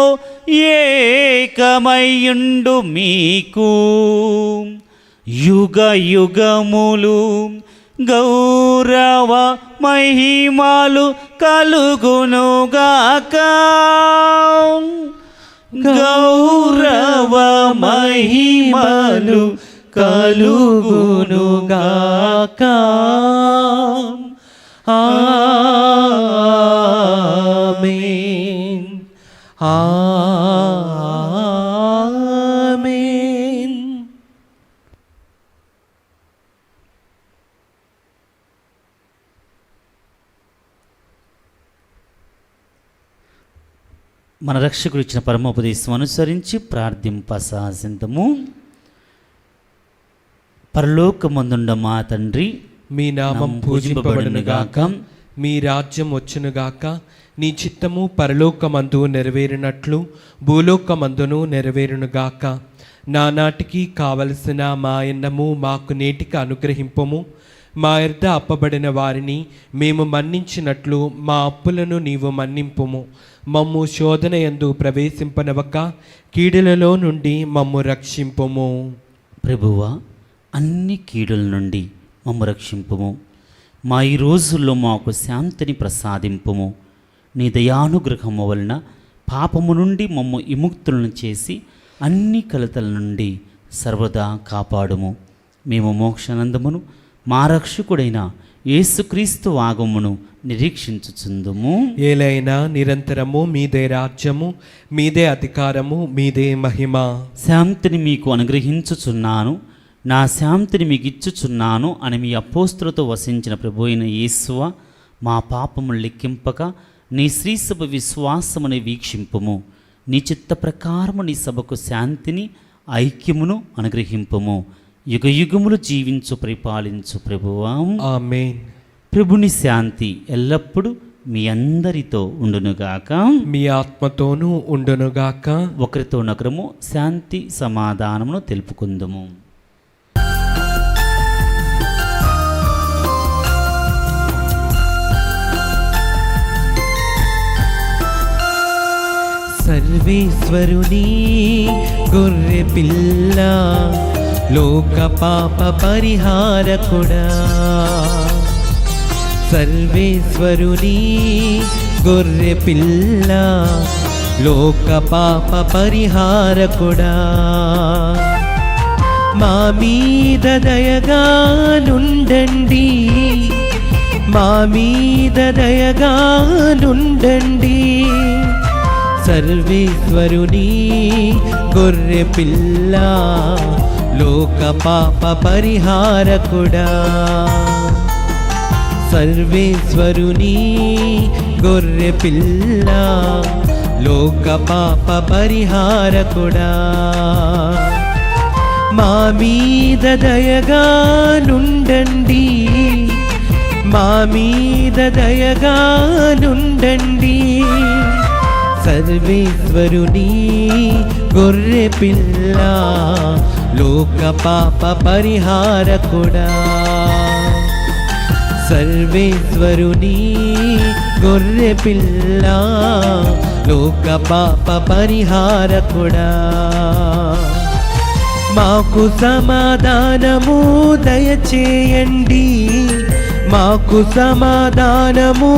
ఏకమయుండు మీకు యుగ యుగములు గౌరవ మహిమలు కలుగునుగాక. గౌరవ మహిమలు కలుగునుగాక. ఆమేన్. ఆమేన్. మన రక్షకుడు ఇచ్చిన పరమోపదేశం అనుసరించి ప్రార్థింపసాసింతము. పరలోకమందుండ మా తండ్రి, మీ నామం పూజింపబడునుగాక, మీ రాజ్యం వచ్చునుగాక, నీ చిత్తము పరలోకమందు నెరవేరినట్లు భూలోకమందును నెరవేరునుగాక. నానాటికి కావలసిన మా అన్నము మాకు నేటికి అనుగ్రహింపము. మా యొద్ద అప్పబడిన వారిని మేము మన్నించినట్లు మా అప్పులను నీవు మన్నింపుము. మమ్ము శోధన యందు ప్రవేశింపనవక కీడులలో నుండి మమ్ము రక్షింపుము. ప్రభువా, అన్ని కీడుల నుండి మమ్ము రక్షింపుము. మా ఈ రోజుల్లో మాకు శాంతిని ప్రసాదింపుము. నీ దయానుగ్రహము వలన పాపము నుండి మమ్ము విముక్తులను చేసి అన్ని కలతల నుండి సర్వదా కాపాడుము. మేము మోక్షానందమును మా రక్షకుడైన యేసుక్రీస్తు ఆగమును నిరీక్షించుచుందుము. ఏలైనా నిరంతరము మీదే రాజ్యము, మీదే అధికారము, మీదే మహిమ. శాంతిని మీకు అనుగ్రహించుచున్నాను, నా శాంతిని మీకు ఇచ్చుచున్నాను అని మీ అపోస్తులతో వసించిన ప్రభు అయిన యేసువ, మా పాపములు లెక్కింపక నీ శ్రీసభ విశ్వాసముని వీక్షింపుము. నీ చిత్త ప్రకారము నీ సభకు శాంతిని ఐక్యమును అనుగ్రహింపుము. యుగ యుగములు జీవించు పరిపాలించు ప్రభువా. ఆమేన్. ప్రభుని శాంతి ఎల్లప్పుడూ మీ అందరితో ఉండునుగాక, మీ ఆత్మతోనూ ఉండునుగాక. ఒకరితోనొకరము శాంతి సమాధానమును తెలుపుకుందుము. సర్వేశ్వరుని గొర్రె పిల్ల, లోక పాప పరిహారకుడా. సర్వేశ్వరుని గొర్రె పిల్ల, లోక పాప పరిహారకుడా. మా మీద దయగా నుండండి, మా మీద దయగా నుండండి. సర్వేశ్వరుని గొర్రె పిల్ల, లోక పాప పరిహారకుడా. సర్వేశ్వరుని గొర్రె పిల్ల, లోక పాప పరిహారకుడా. మా మీద దయగా నుండండి, మా మీద దయగా నుండండి. సర్వేశ్వరుని గొర్రె పిల్ల, లోక పాప పరిహారకుడా. సర్వేశ్వరుని గొర్రె పిల్ల, లోక పాప పరిహారకుడా. మాకు సమాధానము దయచేయండి, మాకు సమాధానము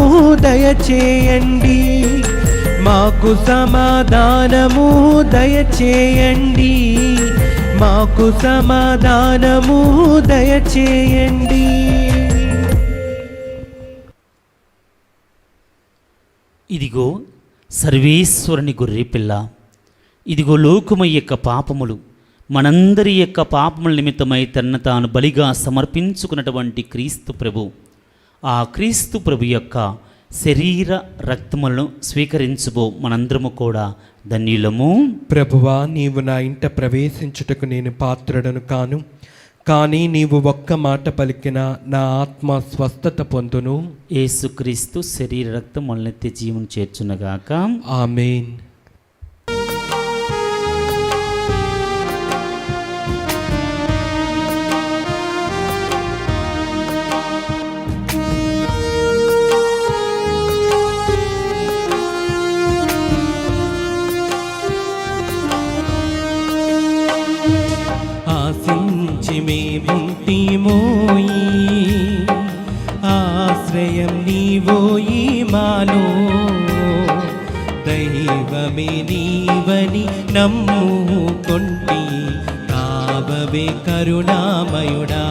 దయచేయండి, మాకు సమాధానము దయచేయండి, మాకు సమాధానము దయచేయండి. ఇదిగో సర్వేశ్వరుని గొర్రెపిల్ల, ఇదిగో లోకము యొక్క పాపములు, మనందరి యొక్క పాపముల నిమిత్తమై తన్ను తాను బలిగా సమర్పించుకున్నటువంటి క్రీస్తు ప్రభు, ఆ క్రీస్తు ప్రభు యొక్క శరీర రక్తములను స్వీకరించుబో మనందరము కూడా ధన్యులము. ప్రభువా, నీవు నా ఇంట ప్రవేశించుటకు నేను పాత్రుడను కాను, కానీ నీవు ఒక్క మాట పలికిన నా ఆత్మ స్వస్థత పొందును. యేసుక్రీస్తు శరీర రక్తం మనల్ని జీవం చేర్చునగాక. ఆమేన్. ఆశించి మేముంటిమోయి, ఆశ్రయం నీవోయి మాలో, దైవమే నీవని నమ్ముకొంటి, కావవే కరుణామయుడా,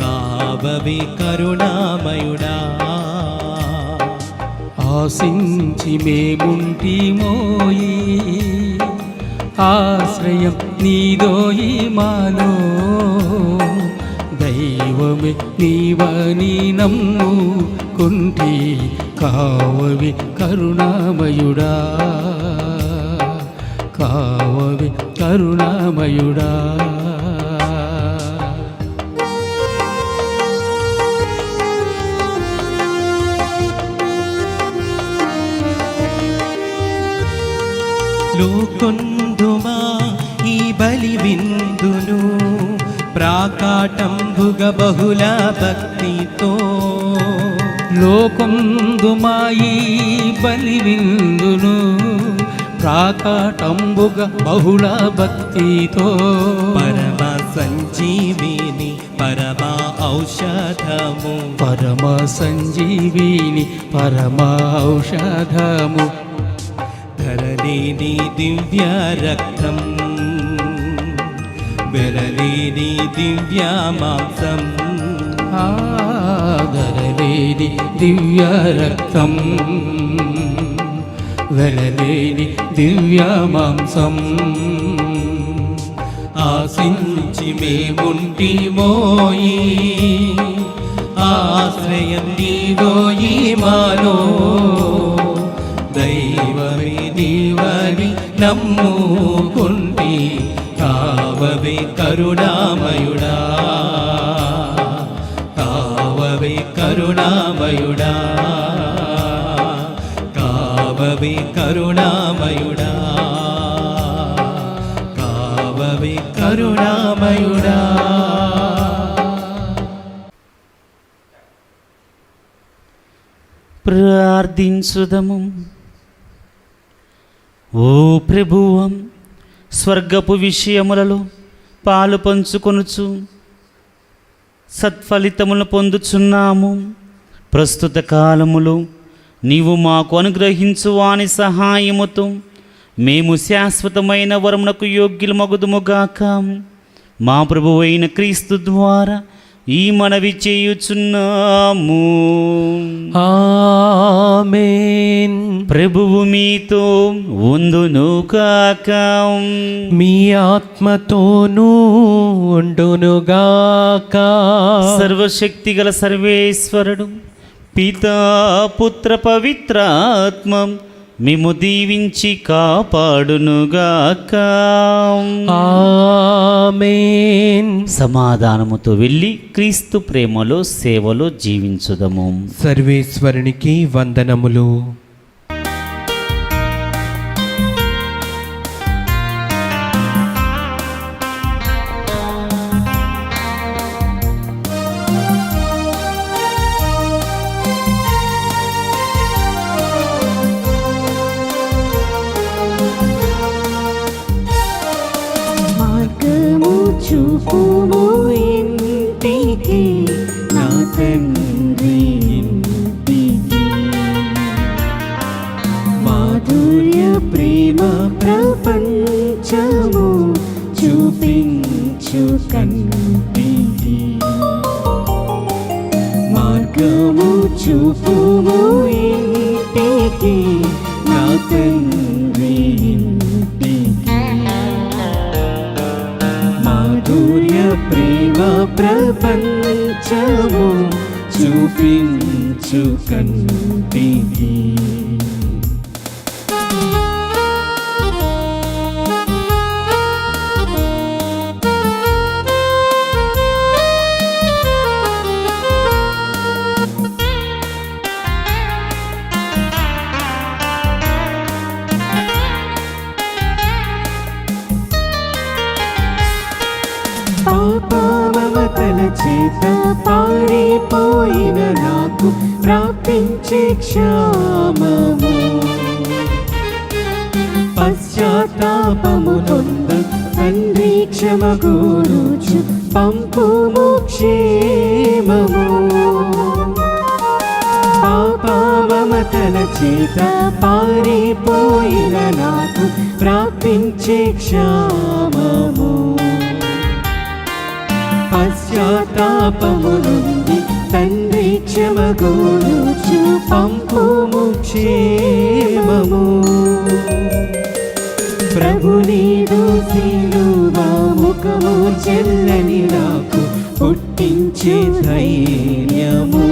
కావవే కరుణామయుడా. ఆశించి మేముంటిమోయి, ఆశ్రయం నీదోయి మాలో, దైవమే నీవని నమ్ముకుంటి, కావవి కరుణామయుడా, కావవి కరుణామయుడా. లోకొందుమా ఈ బలి విందును, ప్రాకాటంబుగ బహుళ భక్తితో, లోకందుమాయి బలి విందును, ప్రాకాటంబుగ బహుళ భక్తితో, పరమ సంజీవిని పరమ ఔషధము, పరమ సంజీవిని పరమ ఔషధము, ధరలేని దివ్య రక్తం, వెరలేని దివ్య మాంసం, ఆదరలేని దివ్య రక్తం, వెలలేని దివ్య మాంసం. ఆశించి మేముంటిమోయి, ఆశ్రయం నీదోయి మాలో, దైవమే నీవని నమ్ముకుంటి, కావవే కరుణామయుడా, కావవే కరుణామయుడా, కావవే కరుణామయుడా, కావవే కరుణామయుడా. ప్రార్థించుదము. ఓ ప్రభువం, స్వర్గపు విషయములలో పాలు పంచుకొనుచు సత్ఫలితములను పొందుచున్నాము. ప్రస్తుత కాలములో నీవు మాకు అనుగ్రహించు వాని సహాయముతో మేము శాశ్వతమైన వరమునకు యోగ్యులు మగుదుముగాక. మా ప్రభువైన క్రీస్తు ద్వారా ఈ మనవి చేయుచున్నాము. ఆమేన్. ప్రభువు మీతో ఉండును కాక. మీ ఆత్మతోనూ ఉండునుగాక. సర్వశక్తిగల సర్వేశ్వరుడు పితా పుత్ర పవిత్రాత్మ మేము దీవించి కాపాడునుగాక. ఆమేన్. సమాధానముతో వెళ్ళి క్రీస్తు ప్రేమలో సేవలో జీవించుదము. సర్వేశ్వరునికి వందనములు. ఇంటికి నా తండ్రి ఇంటికి మాధుర్య ప్రేమ ప్రపంచము చూపించు కంటికి మార్గము చూపుము ఇంటికి నా తండ్రి ఇంటికి మాధుర్య ప్రేమ ప్రపంచము చూపించు కంటికి పాపమమతల చేత పారిపోయిన నాకు ప్రాప్తించే క్షామము పశ్చాత్తాపము నొంద తండ్రి క్షమగూరుచు పంపుము క్షేమము పాపమమతల చేత పారిపోయిన నాకు ప్రాప్తించే క్షామము పశ్చాత్తాపము నుండి తండ్రి క్షమగూరుచు పంపుము క్షేమము ప్రభు నీదు సిలువ ముఖము చెల్లని నాకు పుట్టించే ధైర్యము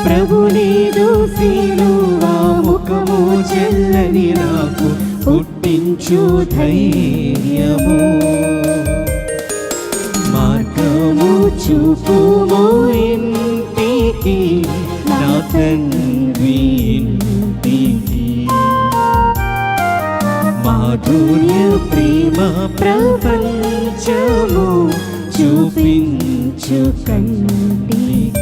ప్రభు నీదు సిలువ ముఖము చెల్లని నాకు పుట్టించు ధైర్యము మార్గము చూపుము ఇంటికి నా తండ్రి ఇంటికి మాధుర్య ప్రేమ ప్రపంచము చూపించు కంటికి